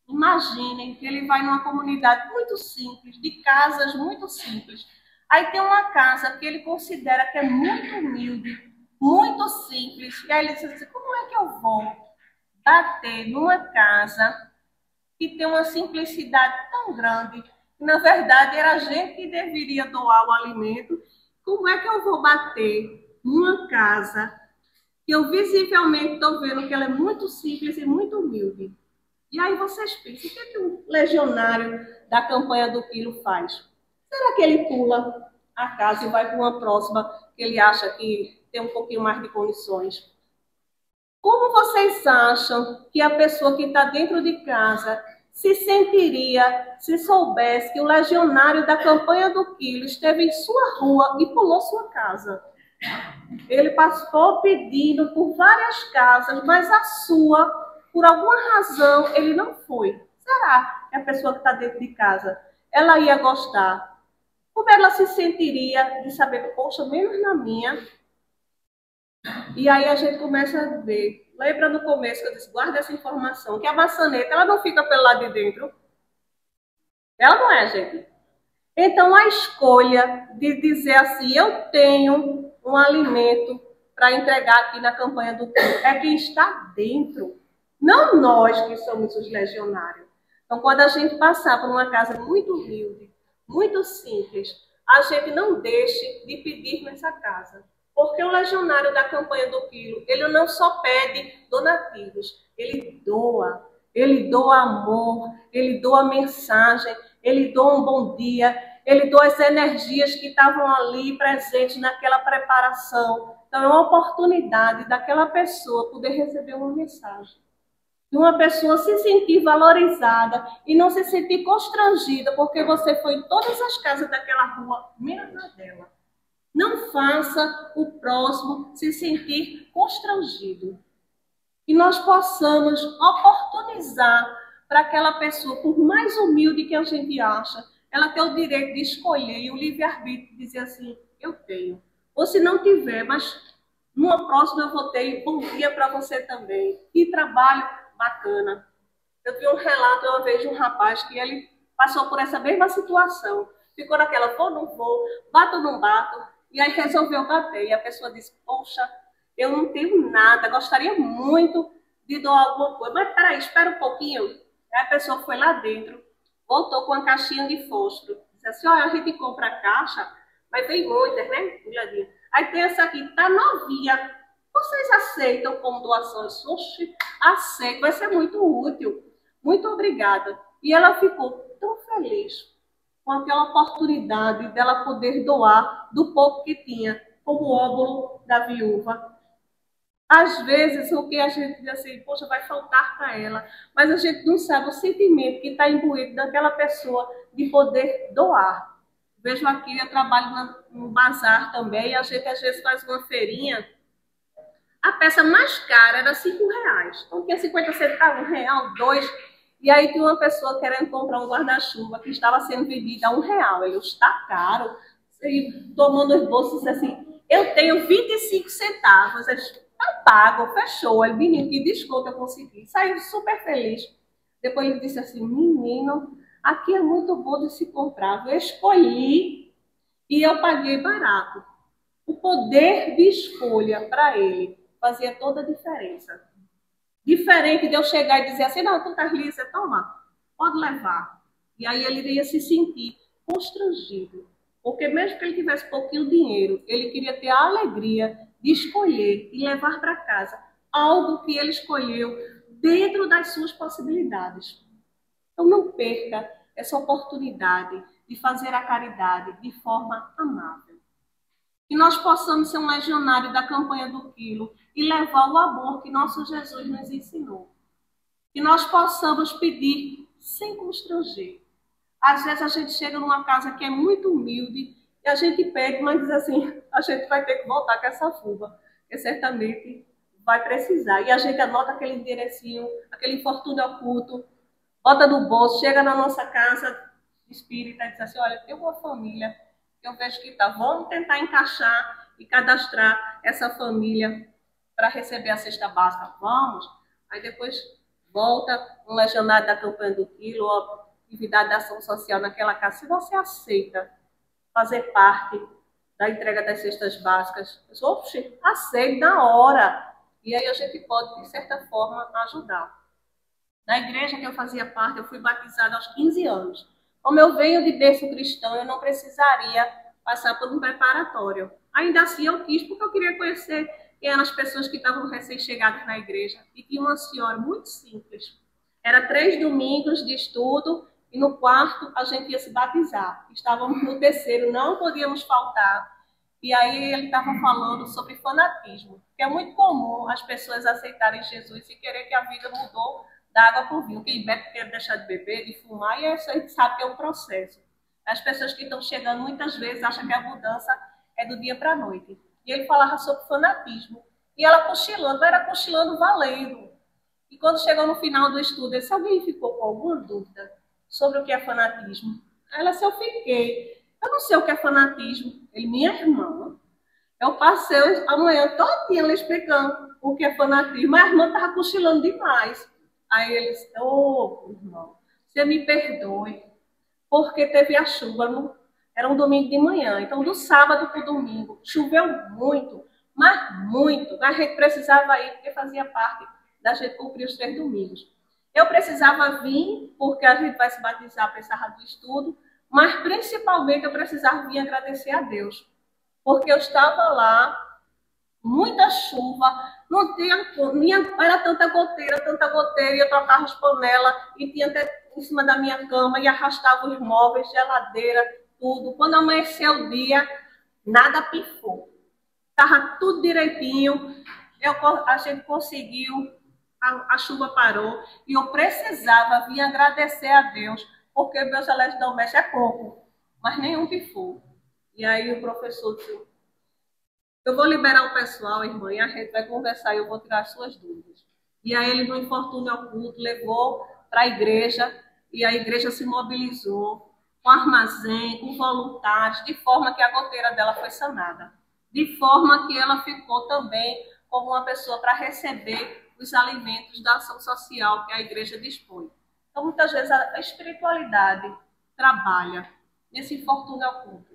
Imaginem que ele vai numa comunidade muito simples, de casas muito simples. Aí tem uma casa que ele considera que é muito humilde, muito simples. E aí ele diz assim, como é que eu vou bater numa casa que tem uma simplicidade tão grande, que na verdade era a gente que deveria doar o alimento? Como é que eu vou bater numa casa que eu visivelmente estou vendo que ela é muito simples e muito humilde? E aí vocês pensam, o que é que um legionário da campanha do Quilo faz? Será que ele pula a casa e vai para uma próxima que ele acha que tem um pouquinho mais de condições? Como vocês acham que a pessoa que está dentro de casa se sentiria se soubesse que o legionário da campanha do Quilo esteve em sua rua e pulou sua casa? Ele passou pedindo por várias casas, mas a sua, por alguma razão, ele não foi. Será que a pessoa que está dentro de casa, ela ia gostar? Como ela se sentiria de saber, poxa, menos na minha? E aí a gente começa a ver. Lembra no começo que eu disse, guarda essa informação, que a maçaneta, ela não fica pelo lado de dentro. Ela não é, gente. Então a escolha de dizer assim, eu tenho um alimento para entregar aqui na campanha do Quilo, é quem está dentro. Não nós que somos os legionários. Então, quando a gente passar por uma casa muito humilde, muito simples, a gente não deixe de pedir nessa casa. Porque o legionário da campanha do Quilo, ele não só pede donativos, ele doa amor, ele doa mensagem, ele doa um bom dia, ele doa as energias que estavam ali presentes naquela preparação. Então, é uma oportunidade daquela pessoa poder receber uma mensagem. De uma pessoa se sentir valorizada e não se sentir constrangida porque você foi em todas as casas daquela rua, menos na dela. Não faça o próximo se sentir constrangido. E nós possamos oportunizar para aquela pessoa, por mais humilde que a gente acha, ela ter o direito de escolher e o livre-arbítrio de dizer assim, eu tenho. Ou se não tiver, mas numa próxima eu vou ter. Bom dia para você também. Que trabalho bacana. Eu vi um relato uma vez de um rapaz que ele passou por essa mesma situação. Ficou naquela, vou, não vou, bato, não bato. E aí resolveu bater. E a pessoa disse, poxa, eu não tenho nada, gostaria muito de doar alguma coisa. Mas peraí, espera um pouquinho. Aí a pessoa foi lá dentro, voltou com uma caixinha de fósforo. Disse assim, olha, a gente compra a caixa, mas vem muitas, né? Aí tem essa aqui, tá novinha. Vocês aceitam como doações? Oxe, aceito, vai ser muito útil. Muito obrigada. E ela ficou tão feliz com aquela oportunidade dela poder doar do pouco que tinha, como o óbolo da viúva. Às vezes, o que a gente diz assim, poxa, vai faltar para ela, mas a gente não sabe o sentimento que está imbuído daquela pessoa de poder doar. Vejo aqui, eu trabalho no bazar também, e a gente às vezes faz uma feirinha. A peça mais cara era R$5. Então tinha 50 centavos, R$1, 2. E aí tinha uma pessoa querendo comprar um guarda-chuva que estava sendo vendido a R$1. Ele, está caro. E tomando os bolsos assim, eu tenho 25 centavos. Tá pago, fechou. Ele, menino, que desconto eu consegui. Saiu super feliz. Depois ele disse assim, menino, aqui é muito bom de se comprar. Eu escolhi e eu paguei barato. O poder de escolha para ele fazia toda a diferença. Diferente de eu chegar e dizer assim, não, tu tá lisa, toma, pode levar. E aí ele iria se sentir constrangido. Porque mesmo que ele tivesse pouquinho dinheiro, ele queria ter a alegria de escolher e levar para casa algo que ele escolheu dentro das suas possibilidades. Então não perca essa oportunidade de fazer a caridade de forma amável. Que nós possamos ser um legionário da campanha do quilo e levar o amor que nosso Jesus nos ensinou. Que nós possamos pedir sem constranger. Às vezes a gente chega numa casa que é muito humilde e a gente pede, mas diz assim, a gente vai ter que voltar com essa fuba, porque certamente vai precisar. E a gente anota aquele enderecinho, aquele infortúnio oculto, bota no bolso, chega na nossa casa espírita e diz assim, olha, tem uma família que eu vejo que tá, vamos tentar encaixar e cadastrar essa família para receber a cesta básica. Vamos. Aí depois volta um legionário da campanha do quilo, ou atividade de ação social naquela casa. Se você aceita fazer parte da entrega das cestas básicas, oxe, aceito na hora. E aí a gente pode, de certa forma, ajudar. Na igreja que eu fazia parte, eu fui batizada aos 15 anos. Como eu venho de berço cristão, eu não precisaria passar por um preparatório. Ainda assim eu quis, porque eu queria conhecer quem eram as pessoas que estavam recém-chegadas na igreja. E tinha uma senhora muito simples. Era 3 domingos de estudo e no quarto a gente ia se batizar. Estávamos no terceiro, não podíamos faltar. E aí ele estava falando sobre fanatismo, que é muito comum as pessoas aceitarem Jesus e querer que a vida mudou da água para o vinho. Quem bebe quer deixar de beber, de fumar, e isso a gente sabe que é um processo. As pessoas que estão chegando muitas vezes acham que a mudança é do dia para a noite. E ele falava sobre fanatismo. E ela cochilando, era cochilando valendo. E quando chegou no final do estudo, ele disse, alguém ficou com alguma dúvida sobre o que é fanatismo? Ela disse, eu fiquei. Eu não sei o que é fanatismo. Ele, minha irmã, eu passei a manhã todinha lhe explicando o que é fanatismo, mas a irmã estava cochilando demais. Aí ele disse, irmão, você me perdoe, porque teve a chuva, era um domingo de manhã, então do sábado para o domingo, choveu muito, mas muito, a gente precisava ir, porque fazia parte da gente cumprir os 3 domingos. Eu precisava vir, porque a gente vai se batizar, precisava do estudo, mas principalmente eu precisava vir agradecer a Deus, porque eu estava lá, muita chuva, não tinha, era tanta goteira, e eu trocava as panelas, e tinha até em cima da minha cama, e arrastava os móveis, geladeira, tudo. Quando amanheceu o dia, nada pifou. Estava tudo direitinho, a gente conseguiu, a chuva parou, e eu precisava vir agradecer a Deus, porque meus eletrodomésticos é pouco, mas nenhum pifou. E aí o professor disse, eu vou liberar o pessoal, irmã, e a gente vai conversar e eu vou tirar as suas dúvidas. E aí ele, no infortúnio oculto, levou para a igreja, e a igreja se mobilizou. com armazém, com voluntários, de forma que a goteira dela foi sanada. De forma que ela ficou também como uma pessoa para receber os alimentos da ação social que a igreja dispõe. Então, muitas vezes, a espiritualidade trabalha nesse infortúnio oculto.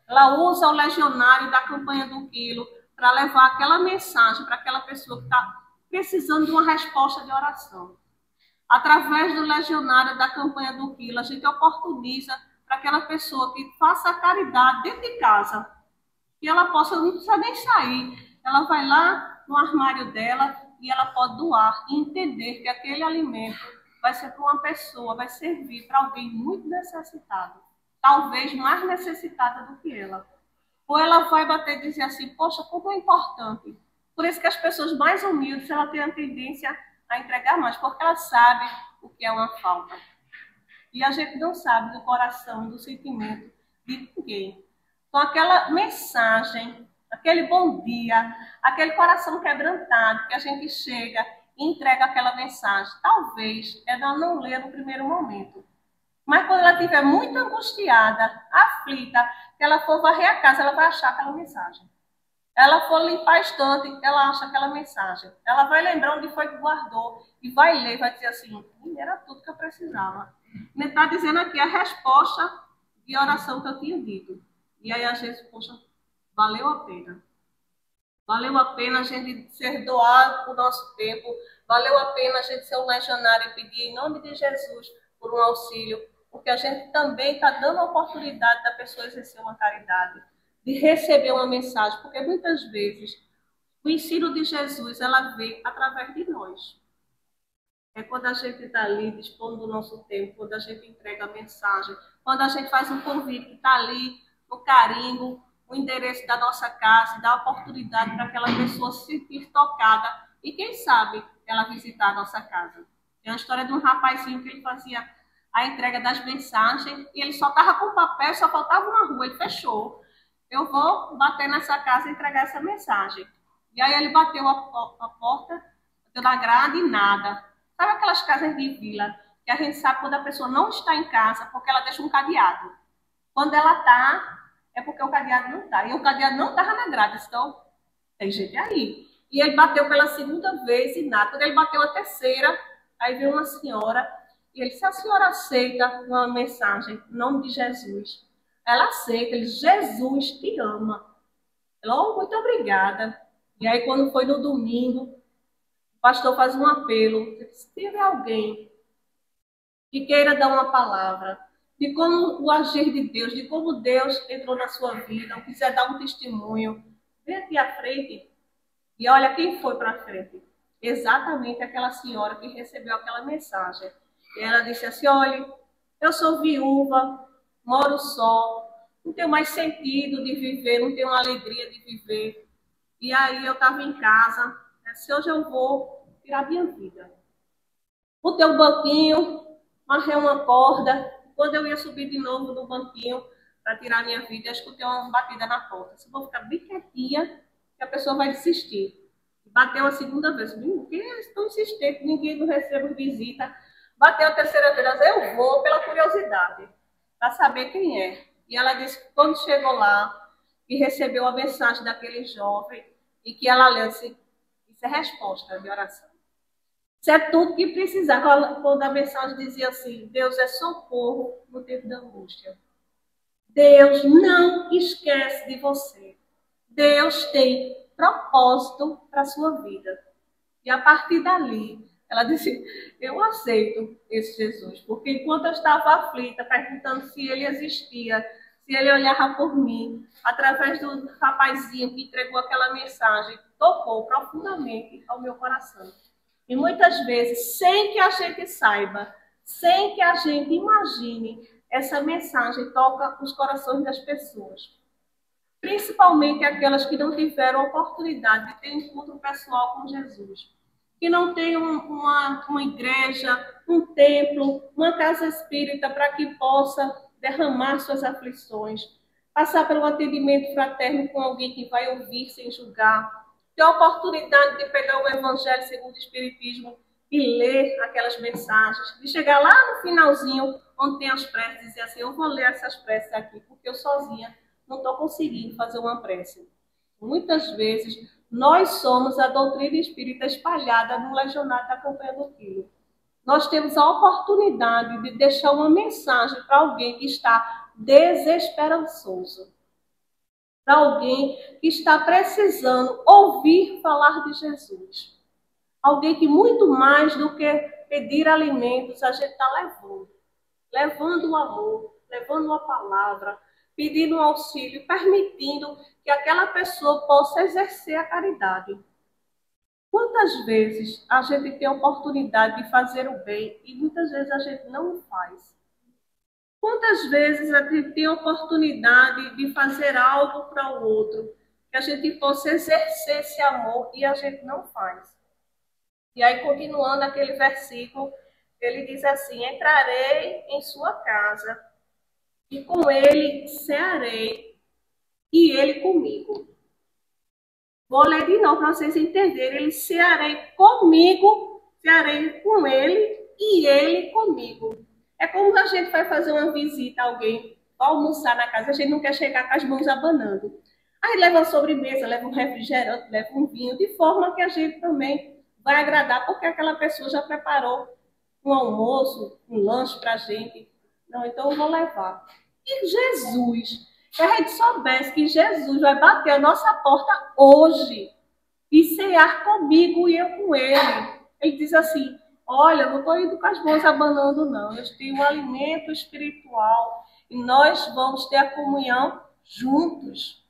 Ela usa o legionário da campanha do quilo para levar aquela mensagem para aquela pessoa que está precisando de uma resposta de oração. Através do legionário da campanha do quilo, a gente oportuniza para aquela pessoa que faça a caridade dentro de casa, que ela possa, não precisa nem sair, ela vai lá no armário dela e ela pode doar e entender que aquele alimento vai ser para uma pessoa, vai servir para alguém muito necessitado, talvez mais necessitada do que ela. Ou ela vai bater e dizer assim, poxa, como é importante. Por isso que as pessoas mais humildes, ela tem a tendência a entregar mais, porque ela sabe o que é uma falta. E a gente não sabe do coração, do sentimento de ninguém. Então, aquela mensagem, aquele bom dia, aquele coração quebrantado que a gente chega e entrega aquela mensagem, talvez ela não leia no primeiro momento. Mas quando ela estiver muito angustiada, aflita, que ela for varrer a casa, ela vai achar aquela mensagem. Ela for limpar a estante, ela acha aquela mensagem. Ela vai lembrar onde foi que guardou e vai ler, vai dizer assim, era tudo que eu precisava. Ele está dizendo aqui a resposta de oração que eu tinha dito. E aí a gente, poxa, valeu a pena. Valeu a pena a gente ser doado o nosso tempo. Valeu a pena a gente ser um legionário e pedir em nome de Jesus por um auxílio. Porque a gente também está dando a oportunidade da pessoa exercer uma caridade, de receber uma mensagem. Porque muitas vezes o ensino de Jesus, ela vem através de nós. É quando a gente está ali dispondo do nosso tempo, quando a gente entrega a mensagem, quando a gente faz um convite que está ali no carimbo, o endereço da nossa casa, dá a oportunidade para aquela pessoa se sentir tocada e, quem sabe, ela visitar a nossa casa. Tem uma história de um rapazinho que ele fazia a entrega das mensagens e ele só estava com papel, só faltava uma rua, ele fechou. Eu vou bater nessa casa e entregar essa mensagem. E aí ele bateu a porta, bateu na grade e nada. Sabe aquelas casas de vila que a gente sabe quando a pessoa não está em casa porque ela deixa um cadeado. Quando ela está, é porque o cadeado não está. E o cadeado não estava na grade, então tem gente aí. E ele bateu pela segunda vez e nada. Quando ele bateu a terceira, aí veio uma senhora e ele disse, a senhora aceita uma mensagem em nome de Jesus? Ela aceita, ele, Jesus te ama. Ela, oh, muito obrigada. E aí quando foi no domingo, o pastor faz um apelo, se tiver alguém que queira dar uma palavra, de como o agir de Deus, de como Deus entrou na sua vida, ou quiser dar um testemunho, vem aqui à frente e olha quem foi para frente. Exatamente aquela senhora que recebeu aquela mensagem. E ela disse assim, olha, eu sou viúva, moro só, não tenho mais sentido de viver, não tenho alegria de viver. E aí eu estava em casa, se hoje eu vou tirar minha vida. Botei um banquinho, amarrei uma corda. Quando eu ia subir de novo no banquinho para tirar minha vida, eu escutei uma batida na porta. Se eu vou ficar bem quietinha, que a pessoa vai desistir. Bateu a segunda vez. Porque eles estão insistentes, ninguém não recebe visita. Bateu a terceira vez. Eu vou pela curiosidade, para saber quem é. E ela disse que quando chegou lá e recebeu a mensagem daquele jovem, e que ela leu, disse, isso é resposta de oração. Isso é tudo que precisava. Quando a mensagem dizia assim, Deus é socorro no tempo da angústia. Deus não esquece de você. Deus tem propósito para a sua vida. E a partir dali, ela disse, eu aceito esse Jesus. Porque enquanto eu estava aflita, perguntando se ele existia, se ele olhava por mim, através do rapazinho que entregou aquela mensagem, tocou profundamente ao meu coração. E muitas vezes, sem que a gente saiba, sem que a gente imagine, essa mensagem toca os corações das pessoas. Principalmente aquelas que não tiveram a oportunidade de ter encontro pessoal com Jesus. Que não tem uma igreja, um templo, uma casa espírita para que possa derramar suas aflições. Passar pelo atendimento fraterno com alguém que vai ouvir sem julgar. Ter a oportunidade de pegar o Evangelho segundo o Espiritismo e ler aquelas mensagens, de chegar lá no finalzinho, onde tem as preces, e dizer assim, eu vou ler essas preces aqui, porque eu sozinha não estou conseguindo fazer uma prece. Muitas vezes, nós somos a doutrina espírita espalhada no legionário da Campanha do Quilo. Nós temos a oportunidade de deixar uma mensagem para alguém que está desesperançoso, para alguém que está precisando ouvir falar de Jesus. Alguém que muito mais do que pedir alimentos, a gente está levando o amor, levando a palavra, pedindo um auxílio, permitindo que aquela pessoa possa exercer a caridade. Quantas vezes a gente tem a oportunidade de fazer o bem e muitas vezes a gente não faz? Quantas vezes a gente tem a oportunidade de fazer algo para o outro, que a gente possa exercer esse amor e a gente não faz? E aí, continuando aquele versículo, ele diz assim, entrarei em sua casa e com ele cearei e ele comigo. Vou ler de novo para vocês entenderem. Ele cearei comigo, cearei com ele e ele comigo. É como a gente vai fazer uma visita a alguém, vai almoçar na casa, a gente não quer chegar com as mãos abanando. Aí leva uma sobremesa, leva um refrigerante, leva um vinho, de forma que a gente também vai agradar, porque aquela pessoa já preparou um almoço, um lanche para a gente. Não, então eu vou levar. E Jesus, se a gente soubesse que Jesus vai bater a nossa porta hoje e cear comigo e eu com ele. Ele diz assim, olha, eu não estou indo com as mãos abanando, não. Eu tenho um alimento espiritual e nós vamos ter a comunhão juntos.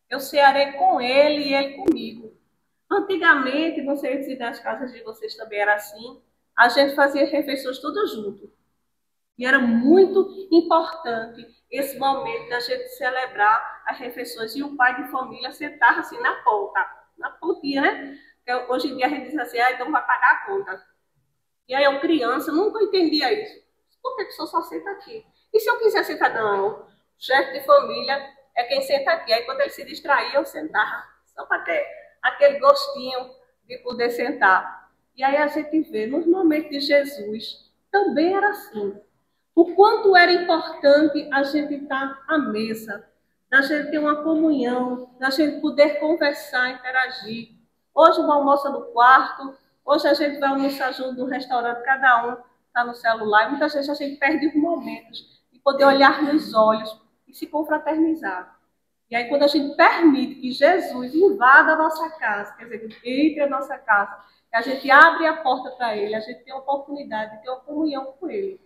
Eu cearei com ele e ele comigo. Antigamente, não sei se nas casas de vocês também era assim, a gente fazia refeições todas junto. E era muito importante esse momento da gente celebrar as refeições e o pai de família sentar assim na pontinha, né? Porque hoje em dia a gente diz assim, então vai pagar a conta. E aí eu, criança, nunca entendia isso. Por que o senhor só senta aqui? E se eu quiser sentar? Não, o chefe de família é quem senta aqui. Aí quando ele se distraía, eu sentava, só para ter aquele gostinho de poder sentar. E aí a gente vê, nos momentos de Jesus, também era assim. O quanto era importante a gente estar à mesa, da gente ter uma comunhão, da gente poder conversar, interagir. Hoje uma almoça no quarto, hoje a gente vai almoçar junto no restaurante, cada um está no celular. E muitas vezes a gente perde os momentos de poder olhar nos olhos e se confraternizar. E aí quando a gente permite que Jesus invada a nossa casa, quer dizer, que entre a nossa casa, que a gente abre a porta para ele, a gente tem a oportunidade de ter uma comunhão com ele.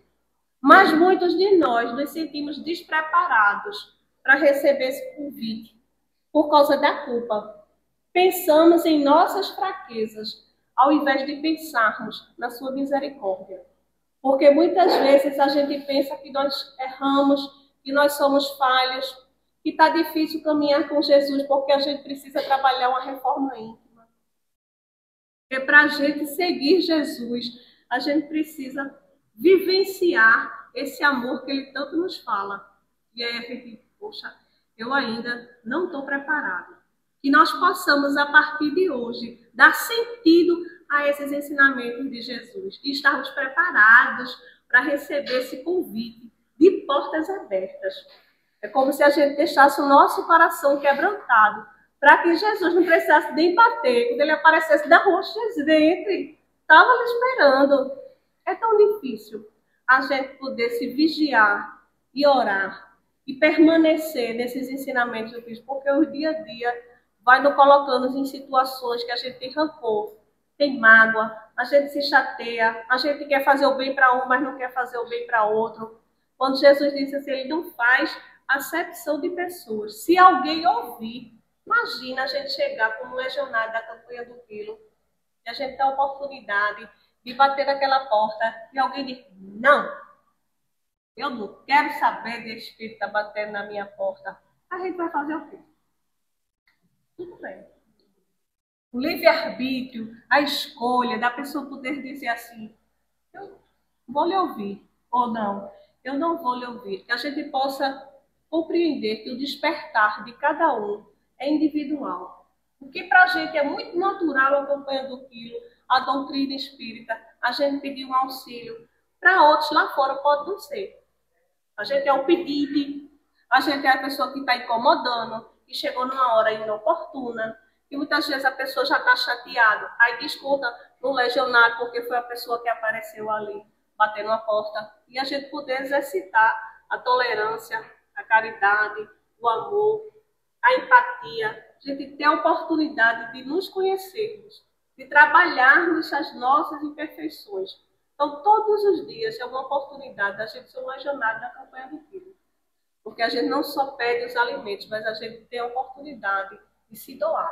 Mas muitos de nós nos sentimos despreparados para receber esse convite por causa da culpa. Pensamos em nossas fraquezas, ao invés de pensarmos na sua misericórdia. Porque muitas vezes a gente pensa que nós erramos, que nós somos falhos, que está difícil caminhar com Jesus porque a gente precisa trabalhar uma reforma íntima. Porque para a gente seguir Jesus, a gente precisa vivenciar esse amor que ele tanto nos fala. E aí a gente, poxa, eu ainda não estou preparado. Que nós possamos, a partir de hoje, dar sentido a esses ensinamentos de Jesus e estarmos preparados para receber esse convite de portas abertas. É como se a gente deixasse o nosso coração quebrantado para que Jesus não precisasse nem bater. Quando ele aparecesse da rua, Jesus, entre, estava ali esperando. É tão difícil a gente poder se vigiar e orar e permanecer nesses ensinamentos do Cristo, porque o dia a dia vai nos colocando em situações que a gente tem rancor, tem mágoa, a gente se chateia, a gente quer fazer o bem para um, mas não quer fazer o bem para outro. Quando Jesus disse assim, ele não faz acepção de pessoas. Se alguém ouvir, imagina a gente chegar como legionário da Campanha do Quilo e a gente ter a oportunidade de bater naquela porta e alguém diz, não, eu não quero saber de espírito tá batendo na minha porta. A gente vai fazer o quê? Tudo bem. O livre-arbítrio, a escolha da pessoa poder dizer assim, eu vou lhe ouvir, ou não, eu não vou lhe ouvir. Que a gente possa compreender que o despertar de cada um é individual. O que para a gente é muito natural a Campanha do Quilo, a doutrina espírita, a gente pedir um auxílio. Para outros lá fora pode não ser. A gente é o pedido, a gente é a pessoa que está incomodando, que chegou numa hora inoportuna, e muitas vezes a pessoa já está chateada. Aí desconta no legionário porque foi a pessoa que apareceu ali, batendo a porta. E a gente poder exercitar a tolerância, a caridade, o amor, a empatia. A gente ter a oportunidade de nos conhecermos, de trabalharmos as nossas imperfeições. Então, todos os dias é uma oportunidade da gente ser um legionário da campanha do Quilo. Porque a gente não só pede os alimentos, mas a gente tem a oportunidade de se doar.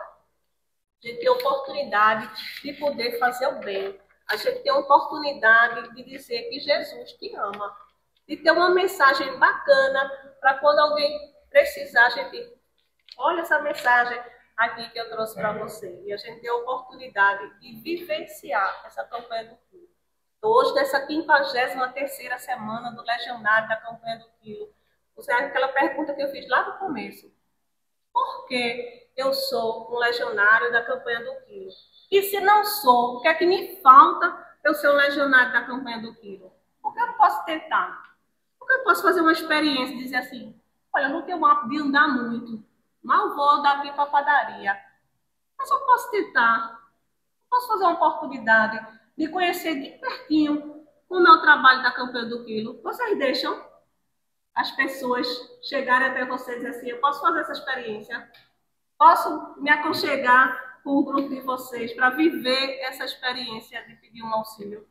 A gente tem a oportunidade de poder fazer o bem. A gente tem a oportunidade de dizer que Jesus te ama. De ter uma mensagem bacana para quando alguém precisar, a gente... Olha essa mensagem aqui que eu trouxe para você. E a gente tem a oportunidade de vivenciar essa campanha do Quilo. Hoje, nessa 53ª semana do Legionário da campanha do Quilo, você aquela pergunta que eu fiz lá no começo. Por que eu sou um legionário da campanha do Quilo? E se não sou, o que é que me falta para eu ser um legionário da campanha do Quilo? Por que eu não posso tentar? Por que eu posso fazer uma experiência e dizer assim, olha, eu não tenho hábito de andar muito, mal vou daqui para a padaria. Mas eu posso tentar. Eu posso fazer uma oportunidade de conhecer de pertinho o meu trabalho da campanha do Quilo. Vocês deixam as pessoas chegarem até vocês e dizer assim, eu posso fazer essa experiência? Posso me aconchegar com o grupo de vocês para viver essa experiência de pedir um auxílio?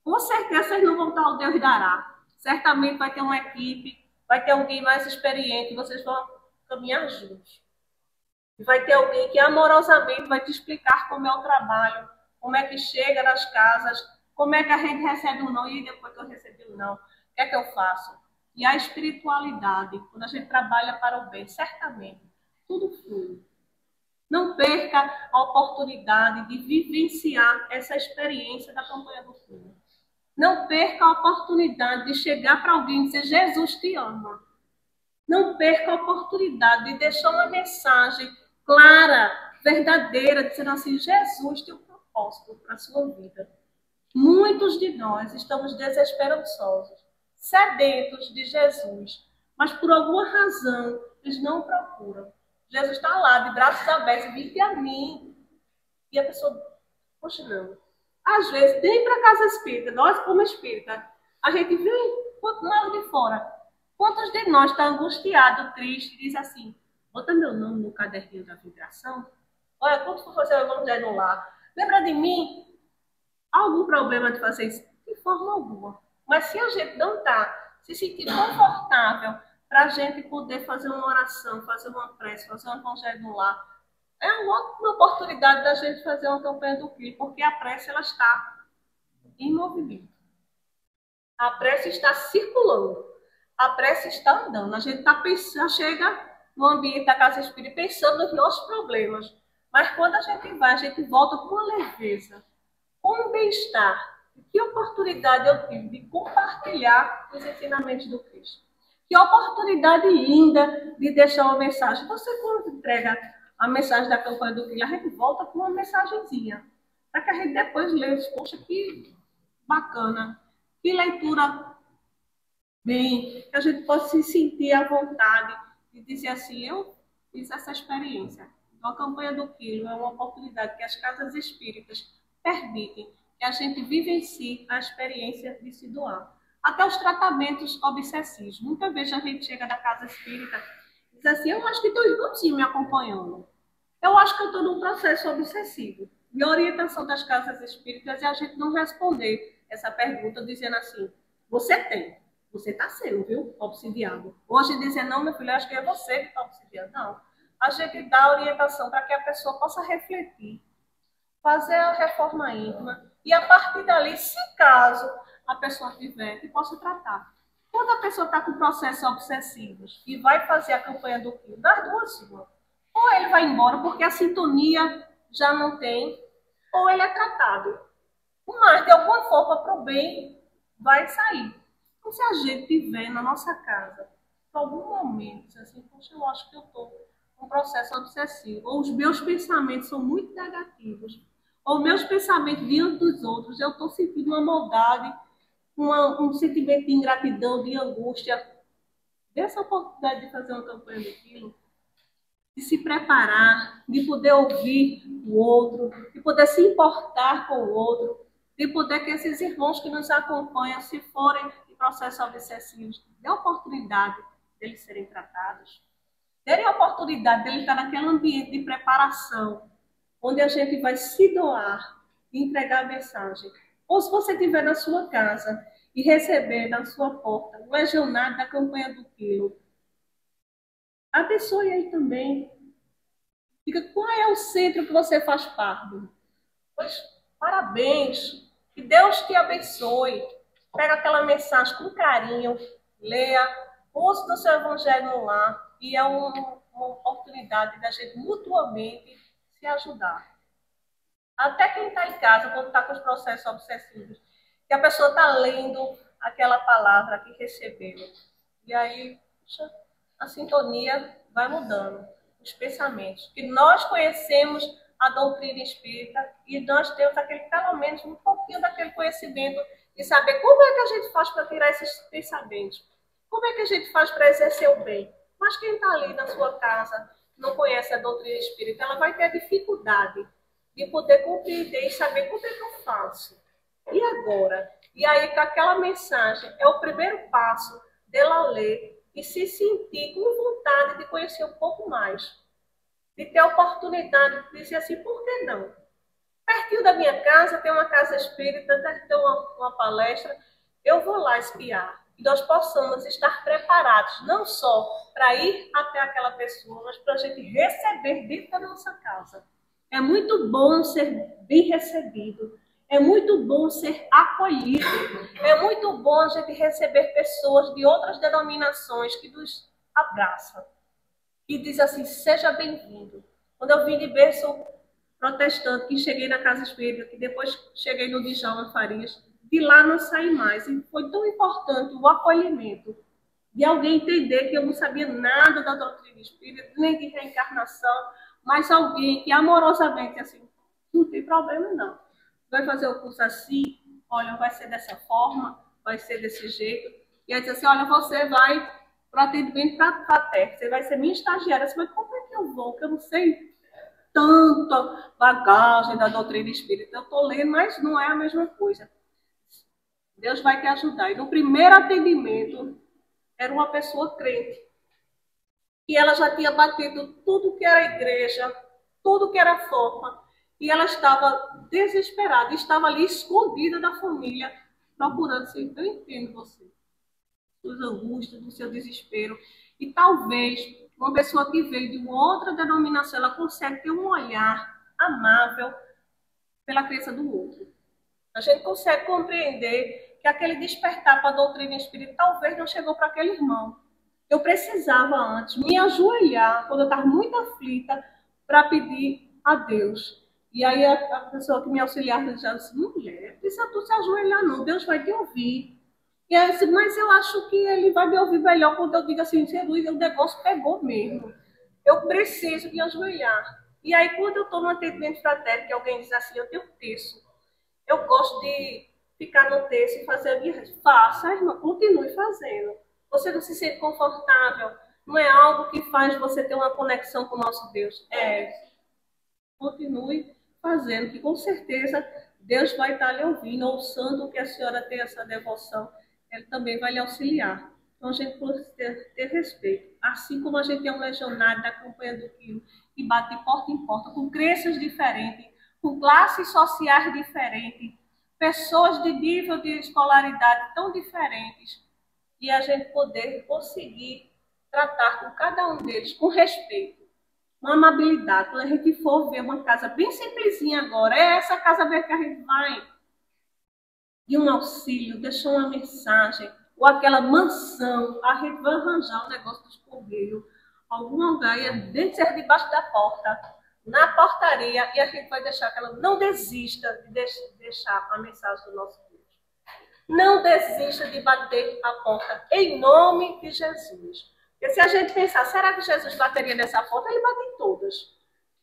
Com certeza vocês não vão estar o Deus dará. Certamente vai ter uma equipe, vai ter alguém mais experiente, vocês vão caminhar juntos. Vai ter alguém que amorosamente vai te explicar como é o trabalho, como é que chega nas casas, como é que a gente recebe o não, e depois que eu recebi o não, o que é que eu faço? E a espiritualidade, quando a gente trabalha para o bem, certamente, tudo flui. Não perca a oportunidade de vivenciar essa experiência da campanha do Quilo. Não perca a oportunidade de chegar para alguém e dizer, Jesus te ama. Não perca a oportunidade de deixar uma mensagem clara, verdadeira, dizendo assim, Jesus tem um propósito para a sua vida. Muitos de nós estamos desesperançosos, sedentos de Jesus, mas por alguma razão eles não procuram. Jesus está lá, de braços abertos, vinde a mim. E a pessoa, poxa, não. Às vezes, nem para a casa espírita, nós como espírita, a gente vem, quanto mais de fora. Quantos de nós está angustiado, triste, diz assim, bota meu nome no caderninho da vibração? Olha, quando for fazer o evangelho no lar, lembra de mim? Há algum problema de fazer isso? De forma alguma. Mas se a gente não está se sentindo confortável para a gente poder fazer uma oração, fazer uma prece, fazer um evangelho no lar, é uma ótima oportunidade da gente fazer uma campanha do Quilo, porque a prece ela está em movimento. A prece está circulando. A prece está andando. A gente está pensando, chega no ambiente da casa espírita pensando nos nossos problemas. Mas quando a gente volta com uma leveza, com um bem-estar. Que oportunidade eu tive de compartilhar os ensinamentos do Cristo. Que oportunidade linda de deixar uma mensagem. Você, quando entrega a mensagem da campanha do Quilo, a gente volta com uma mensagenzinha. Para que a gente depois leia, poxa, que bacana. Que leitura bem, que a gente possa se sentir à vontade de dizer assim, eu fiz essa experiência. Então, a campanha do Quilo é uma oportunidade que as casas espíritas permitem que a gente vivencie a experiência de se doar. Até os tratamentos obsessivos. Muitas vezes a gente chega da casa espírita e diz assim, eu acho que teu irmãozinho me acompanhando. Eu acho que eu estou num processo obsessivo. E a orientação das casas espíritas é a gente não responder essa pergunta dizendo assim, você tem, você está sendo, viu, obsidiado. Hoje dizer, não, meu filho, eu acho que é você que está obsidiado. Não. A gente dá a orientação para que a pessoa possa refletir, fazer a reforma íntima e a partir dali, se caso a pessoa tiver, que possa tratar. Quando a pessoa está com processos obsessivos e vai fazer a campanha do Quilo, das duas, ou ele vai embora porque a sintonia já não tem, ou ele é tratado. Mas, de alguma forma, para o bem, vai sair. Então, se a gente tiver na nossa casa, por algum momento, assim, poxa, eu acho que eu estou com um processo obsessivo, ou os meus pensamentos são muito negativos, ou meus pensamentos diante dos outros, eu estou sentindo uma maldade, um sentimento de ingratidão, de angústia. Dessa oportunidade de fazer uma campanha daquilo, de se preparar, de poder ouvir o outro, de poder se importar com o outro, de poder que esses irmãos que nos acompanham, se forem em processos obsessivos, dê a oportunidade deles serem tratados, terem a oportunidade deles estar naquele ambiente de preparação, onde a gente vai se doar e entregar a mensagem. Ou se você estiver na sua casa e receber na sua porta um legionário da campanha do quilo, abençoe aí também. Diga qual é o centro que você faz parte. Pois, parabéns. Que Deus te abençoe. Pega aquela mensagem com carinho, leia, use do seu evangelho no lar. E é uma oportunidade da gente mutuamente se ajudar. Até quem está em casa, quando está com os processos obsessivos, que a pessoa está lendo aquela palavra que recebeu. E aí, puxa, a sintonia vai mudando, os pensamentos. Que nós conhecemos a doutrina espírita e nós temos pelo menos um pouquinho daquele conhecimento de saber como é que a gente faz para tirar esses pensamentos. Como é que a gente faz para exercer o bem. Mas quem está ali na sua casa, não conhece a doutrina espírita, ela vai ter dificuldade de poder compreender e saber como é que eu faço. E agora? E aí, com aquela mensagem, é o primeiro passo dela ler e se sentir com vontade de conhecer um pouco mais. De ter a oportunidade de dizer assim, por que não? Pertinho da minha casa, tem uma casa espírita, tem uma palestra, eu vou lá espiar. E nós possamos estar preparados, não só para ir até aquela pessoa, mas para a gente receber dentro da nossa casa. É muito bom ser bem recebido. É muito bom ser acolhido. É muito bom a gente receber pessoas de outras denominações que nos abraçam. E diz assim, seja bem-vindo. Quando eu vim de berço protestante, que cheguei na Casa Espírita, que depois cheguei no Djalma Farias, de lá não saí mais. E foi tão importante o acolhimento de alguém entender que eu não sabia nada da doutrina espírita, nem de reencarnação, mas alguém que amorosamente, assim, não tem problema não. Vai fazer o curso assim, olha, vai ser dessa forma, vai ser desse jeito. E aí diz assim, olha, você vai para atendimento para terra, você vai ser minha estagiária. Mas como é que eu vou? Que eu não sei tanta bagagem da doutrina espírita. Eu estou lendo, mas não é a mesma coisa. Deus vai te ajudar. E no primeiro atendimento, era uma pessoa crente. E ela já tinha batido tudo que era igreja, tudo que era forma. E ela estava desesperada, estava ali escondida da família, procurando assim, eu entendo você, suas angústias, do seu desespero. E talvez uma pessoa que veio de uma outra denominação, ela consegue ter um olhar amável pela crença do outro. A gente consegue compreender que aquele despertar para a doutrina espírita talvez não chegou para aquele irmão. Eu precisava antes me ajoelhar, quando eu estava muito aflita, para pedir a Deus. E aí a pessoa que me auxiliava dizia assim, mulher, não precisa tu se ajoelhar não, Deus vai te ouvir. E aí eu disse, mas eu acho que ele vai me ouvir melhor quando eu digo assim, Luiz, o negócio pegou mesmo. Eu preciso me ajoelhar. E aí quando eu estou no atendimento fraterno, que alguém diz assim, eu tenho terço, eu gosto de ficar no terço e fazer a minha... Faça, irmã, continue fazendo. Você não se sente confortável, não é algo que faz você ter uma conexão com o nosso Deus. Continue fazendo, que com certeza Deus vai estar lhe ouvindo, ou o santo que a senhora tem essa devoção, ele também vai lhe auxiliar. Então a gente precisa ter respeito. Assim como a gente é um legionário da campanha do quilo, que bate de porta em porta, com crenças diferentes, com classes sociais diferentes, pessoas de nível de escolaridade tão diferentes, e a gente poder conseguir tratar com cada um deles com respeito, uma amabilidade. Quando a gente for ver uma casa bem simplesinha agora, é essa casa mesmo que a gente vai, de um auxílio, deixar uma mensagem, ou aquela mansão, a gente vai arranjar o negócio dos correios, algum lugar, e dentro ser debaixo da porta, na portaria, e a gente vai deixar que ela não desista de deixar a mensagem do nosso Deus. Não desista de bater a porta em nome de Jesus. Porque se a gente pensar, será que Jesus bateria nessa porta? Ele bate em todas.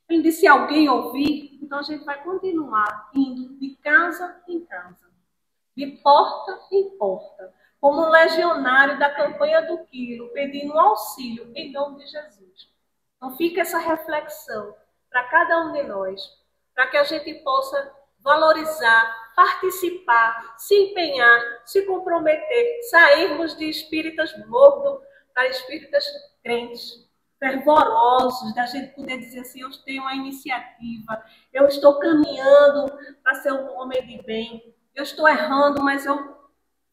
Ele disse, se alguém ouvir, Então a gente vai continuar indo de casa em casa, de porta em porta, como um legionário da campanha do quilo, pedindo auxílio em nome de Jesus. Então fica essa reflexão para cada um de nós, para que a gente possa valorizar, participar, se empenhar, se comprometer, sairmos de espíritas mortos para espíritas crentes, fervorosos, da gente poder dizer assim, eu tenho uma iniciativa, eu estou caminhando para ser um homem de bem, eu estou errando, mas eu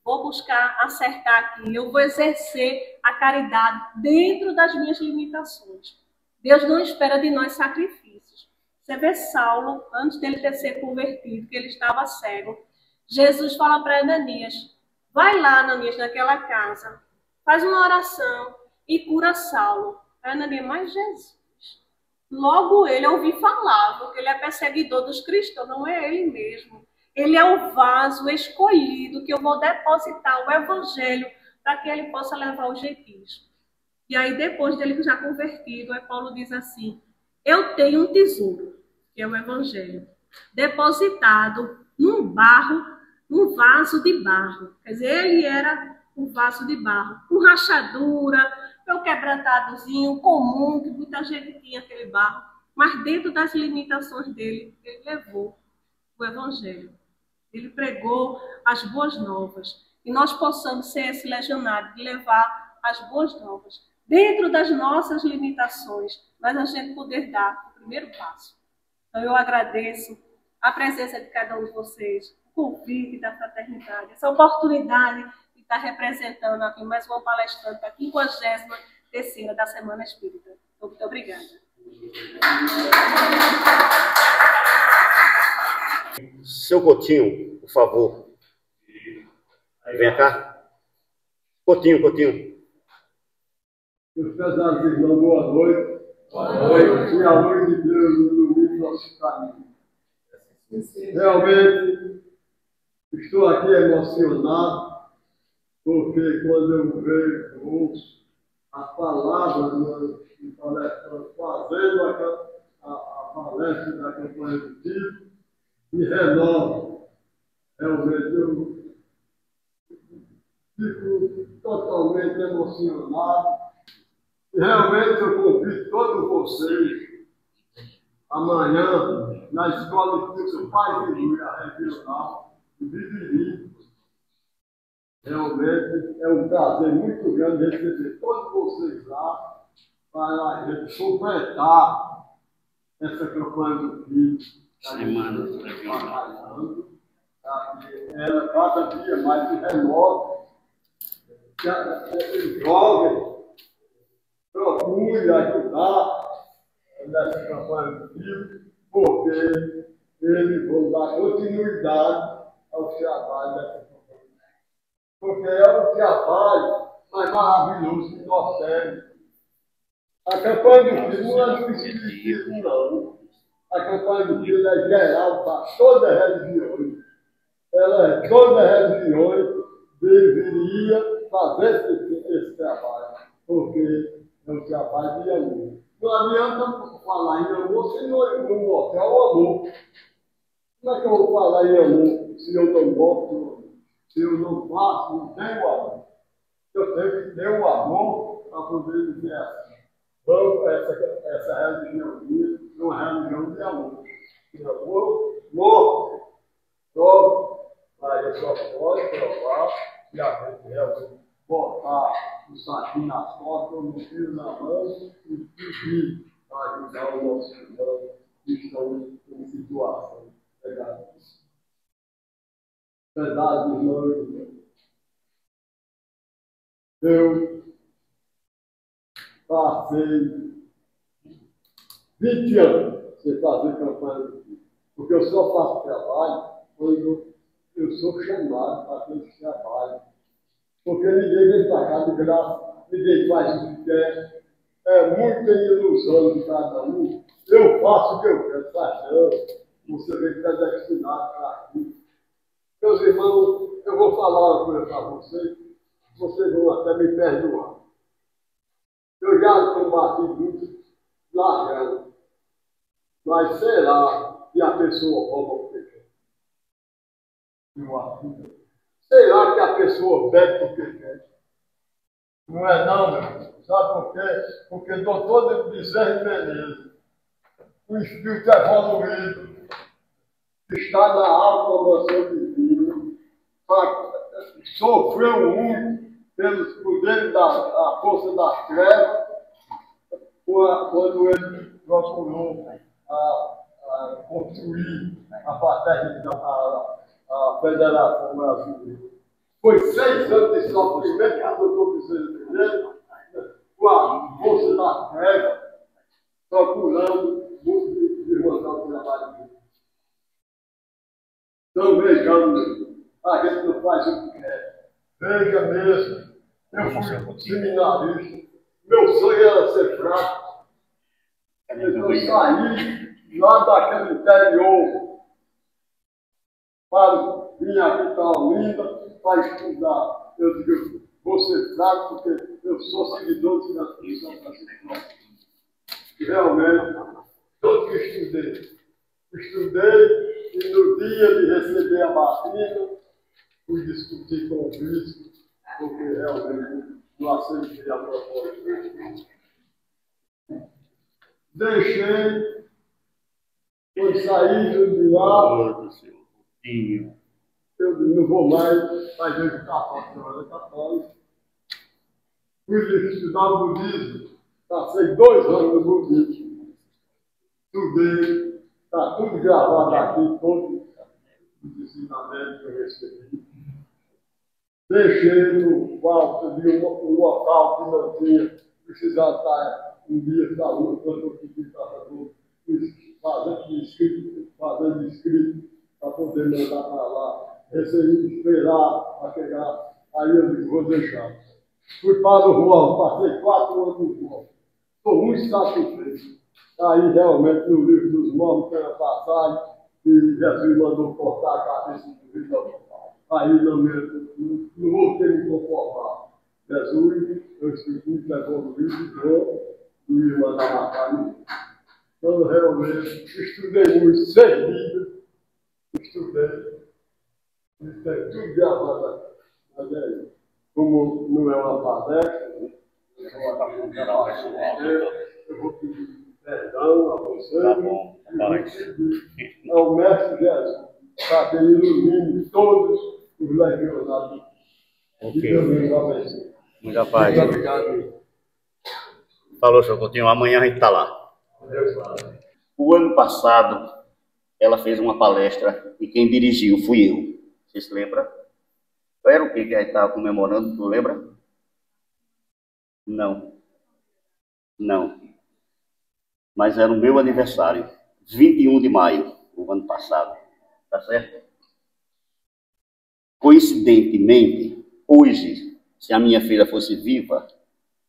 vou buscar acertar aqui, eu vou exercer a caridade dentro das minhas limitações. Deus não espera de nós sacrifícios. Você vê Saulo, antes dele ter sido convertido, que ele estava cego, Jesus fala para Ananias, vai lá, Ananias, naquela casa, faz uma oração e cura Saulo. Ananias, mas Jesus, logo ele ouvi falar, porque ele é perseguidor dos cristãos, não é ele mesmo. Ele é o vaso escolhido que eu vou depositar o evangelho para que ele possa levar os gentios. E aí, depois dele já convertido, aí Paulo diz assim, eu tenho um tesouro, que é o evangelho, depositado num vaso de barro. Quer dizer, ele era um vaso de barro, com rachadura, meu quebrantadozinho comum, que muita gente tinha aquele barro, mas dentro das limitações dele, ele levou o evangelho. Ele pregou as boas novas. E nós possamos ser esse legionário de levar as boas novas. Dentro das nossas limitações, mas a gente poder dar o primeiro passo. Então eu agradeço a presença de cada um de vocês, o convite da fraternidade, essa oportunidade de estar representando aqui mais uma palestrante da 53ª da Semana Espírita. Então, muito obrigada. Seu Coutinho, por favor. Vem cá. Coutinho. Meus pesados irmãos, boa noite. Boa noite. E a luz de Deus ilumine nosso caminho. Realmente, estou aqui emocionado, porque quando eu vejo, ouço as palavras do palestrante fazendo a palestra da campanha do Tito, me renova. Realmente, eu fico totalmente emocionado. E realmente eu convido todos vocês amanhã na Escola de Curso Pai de Luz, a regional, de Bibiri. Realmente é um prazer muito grande receber todos vocês lá para a gente completar essa campanha do filho. Semana trabalhando, ela cada dia mais se renova, os jovens procure ajudar nessa campanha do filho, porque eles vão dar continuidade ao trabalho dessa campanha. Porque é o trabalho mais maravilhoso que nós temos. A campanha do filho não é do espiritismo, não. A campanha do filho é geral para todas as religiões. Ela é todas as religiões deveria fazer esse trabalho, porque é um trabalho de amor. Não adianta falar em amor se não mostrar o amor. Como é que eu vou falar em amor se eu não mostro, se eu não faço, não tenho amor? Eu tenho que ter o amor para poder dizer assim. Vamos, essa religião minha é uma religião de amor. De amor, morto. Pronto. Mas eu só posso provar que a gente realmente botar o saquinho nas costas, no fio na mão e pedir para ajudar os nossos irmãos que estão em situação pegadas. Verdade, irmãos. Eu passei 20 anos sem fazer campanha do filho, porque eu só faço trabalho quando eu sou chamado para fazer esse trabalho. Porque ninguém vem para cá de graça, ninguém faz o que quer, é muita ilusão de cada um. Eu faço o que eu quero, tá achando? Você vem predestinado para aqui. Meus irmãos, eu vou falar uma coisa para vocês vão até me perdoar. Eu já combati muito largando, mas será que a pessoa rouba porque quer. Sei lá que a pessoa bebe porque quer. Não é não, meu irmão. Sabe por quê? Porque doutor de Bezerra e Menezes, o espírito evoluído, está na automoção divina, sofreu pelos poderes da força das trevas, quando ele procurou construir a fraternidade, a Federação Brasileira. Foi 6 anos de sofrimento que o doutor Bezerra Menezes, com a força das trevas, procurando desmontar o trabalho dele. Então vejamos, a gente não faz o que quer. Veja mesmo, eu fui seminarista, meu sonho era ser fraco. Eu saí lá daquele interior para vir aqui para Olinda para estudar. Eu digo, vou ser fraco porque eu sou seguidor de São Francisco. Realmente, tudo que estudei e no dia de receber a vacina, fui discutir com o bispo, porque realmente não aceitei a proposta. Deixei, quando saí de lá, eu não vou mais fazer católica. Fui estudar o budismo, passei 2 anos no budismo. Estudei, está tudo gravado aqui, todos os ensinamentos que eu recebi. Deixei no quarto de um local que não tinha, precisava estar um dia da rua, quando eu pedi para fazendo escrito, para poder mandar para lá. Recebi esperar para chegar, aí eu digo, vou deixar. Fui para o Juan, passei 4 anos no Juan. Estou muito satisfeito. Aí realmente no livro dos mormons tem a passagem que Jesus mandou cortar a cabeça do Rio. Aí não vou ter me conformar. Jesus, eu escrevi que levou no livro do irmão da matar. Então realmente estudei muito, servido, estudei. Tem tudo gravado. Mas é, como não é uma palestra, eu vou pedir perdão a você. Tá bom, ao Mestre Jesus, para que ele ilumine todos os legionários. Ok. E Deus abençoe. Muita paz. Muito obrigado. Falou, seu Coutinho. Amanhã a gente está lá. Deus abençoe. O ano passado, ela fez uma palestra e quem dirigiu fui eu. Você se lembra? Era o que a gente estava comemorando? Tu lembra? Não. Não. Mas era o meu aniversário. 21 de maio, o ano passado. Tá certo? Coincidentemente, hoje, se a minha filha fosse viva,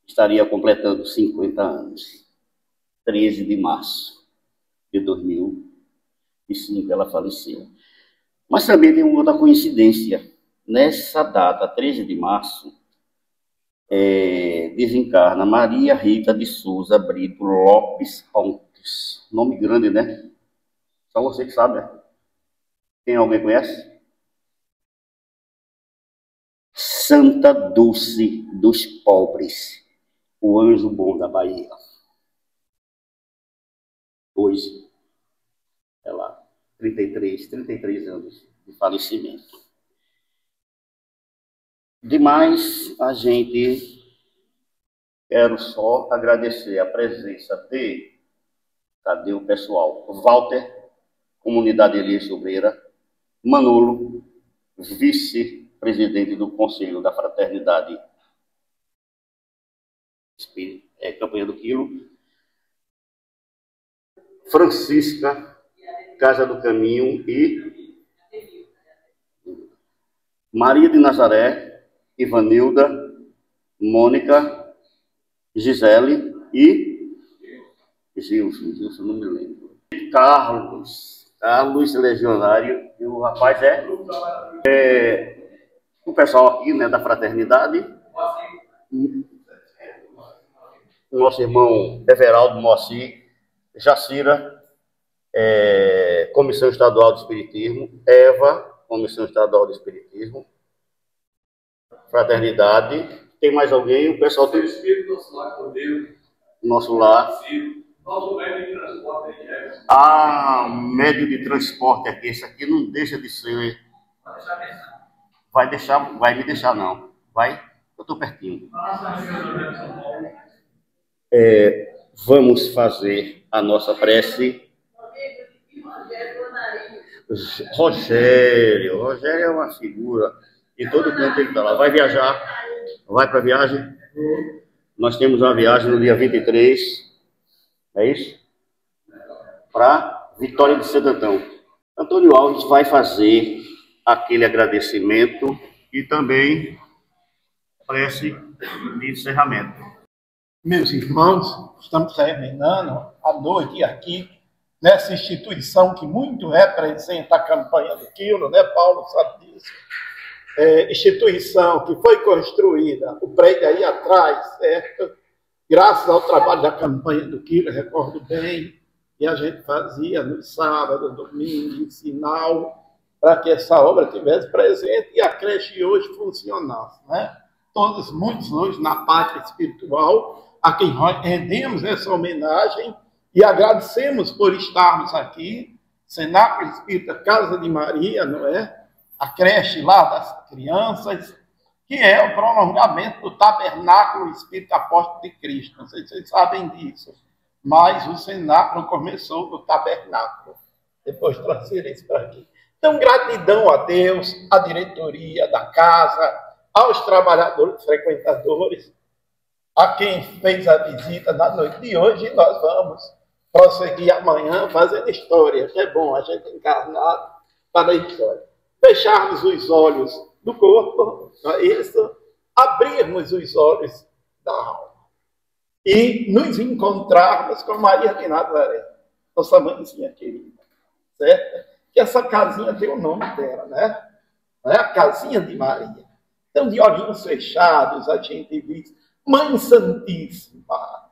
estaria completando 50 anos. 13 de março de 2005 ela faleceu. Mas também tem uma outra coincidência. Nessa data, 13 de março, desencarna Maria Rita de Souza Brito Lopes Pontes. Nome grande, né? Só você que sabe, né? Tem alguém que conhece? Santa Dulce dos Pobres, o anjo bom da Bahia. Hoje, ela 33 anos de falecimento. Demais, a gente quero só agradecer a presença de, cadê o pessoal? Walter, Comunidade Elias Obreira, Manolo, vice-presidente do Conselho da Fraternidade Campanha do Quilo, Francisca, Casa do Caminho e Maria de Nazaré, Ivanilda, Mônica, Gisele e Gilson, não me lembro. Carlos Legionário, e o rapaz o pessoal aqui, né, da fraternidade, o nosso irmão Everaldo Moacir, Jacira, Comissão Estadual de Espiritismo, EVA, Comissão Estadual de Espiritismo, Fraternidade. Tem mais alguém? O pessoal tem... Espírito, nosso lar, Cordeiro. Nosso lar. Nosso médio de transporte aqui é. Médio de transporte aqui. Esse aqui não deixa de ser... Vai me deixar não. Vai? Eu estou pertinho. Vamos fazer a nossa prece. Rogério é uma figura. E todo canto ele está lá. Vai viajar? Vai para a viagem? Nós temos uma viagem no dia 23. É isso? Para Vitória de Santo Antão. Antônio Alves vai fazer aquele agradecimento e também prece de encerramento. Meus irmãos, estamos terminando a noite aqui nessa instituição que muito representa a campanha do quilo, né? Paulo sabe disso. Instituição que foi construída, o prédio aí atrás, certo? Graças ao trabalho da campanha do quilo, recordo bem, e a gente fazia no sábado, domingo, em sinal, para que essa obra tivesse presente e a creche hoje funcionasse, né? Todos, muitos hoje na pátria espiritual, a quem rendemos essa homenagem e agradecemos por estarmos aqui, Cenáculo Espírita Casa de Maria, não é? A creche lá das crianças, que é o prolongamento do Tabernáculo Espírita Apóstolo de Cristo. Não sei se vocês sabem disso, mas o Cenáculo começou do Tabernáculo, depois trouxeram isso para aqui. Então, gratidão a Deus, à diretoria da casa, aos trabalhadores frequentadores, a quem fez a visita na noite de hoje. Nós vamos prosseguir amanhã fazendo história, que é bom a gente encarnar para a história. Fecharmos os olhos do corpo, não é isso? Abrirmos os olhos da alma e nos encontrarmos com Maria de Nazaré, nossa mãezinha querida, certo? Que essa casinha tem o nome dela, né? Não é a casinha de Maria. Então, de olhinhos fechados, a gente diz: Mãe Santíssima,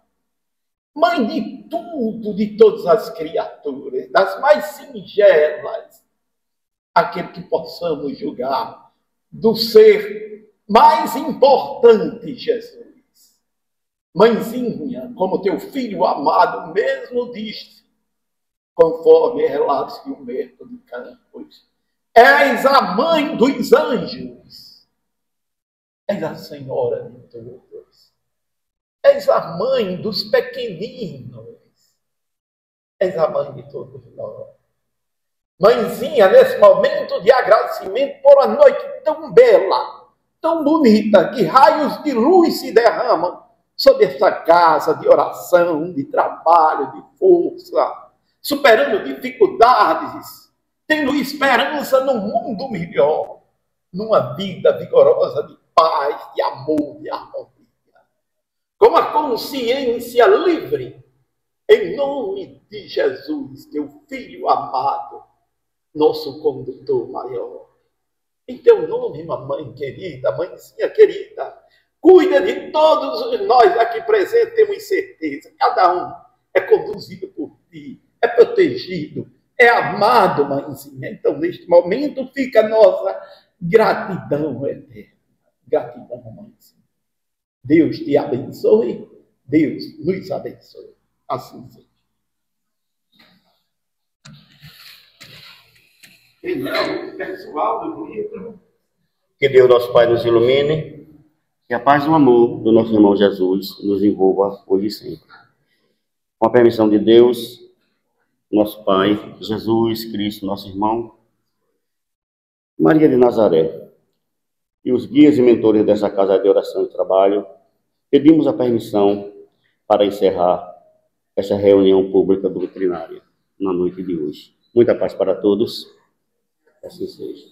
Mãe de tudo, de todas as criaturas, das mais singelas, aquele que possamos julgar do ser mais importante, Jesus. Mãezinha, como teu filho amado mesmo disse, conforme relatos de Humberto de Campos, és a mãe dos anjos, és a senhora de todos, és a mãe dos pequeninos, és a mãe de todos nós. Mãezinha, nesse momento de agradecimento por uma noite tão bela, tão bonita, que raios de luz se derramam sobre esta casa de oração, de trabalho, de força, superando dificuldades, tendo esperança num mundo melhor, numa vida vigorosa de paz, de amor, de harmonia. Com a consciência livre, em nome de Jesus, teu Filho amado, nosso condutor maior. Em teu nome, mamãe querida, mãezinha querida, cuida de todos nós aqui presentes, temos certeza. Cada um é conduzido por ti, é protegido, é amado, mãezinha. Então, neste momento, fica a nossa gratidão eterna. Gratidão, mãezinha. Deus te abençoe, Deus nos abençoe. Assim seja. Pessoal do livro. Que Deus, nosso Pai, nos ilumine, que a paz e o amor do nosso irmão Jesus nos envolva hoje e sempre. Com a permissão de Deus, nosso Pai, Jesus Cristo, nosso irmão, Maria de Nazaré, e os guias e mentores dessa casa de oração e trabalho, pedimos a permissão para encerrar essa reunião pública doutrinária na noite de hoje. Muita paz para todos. Assim seja.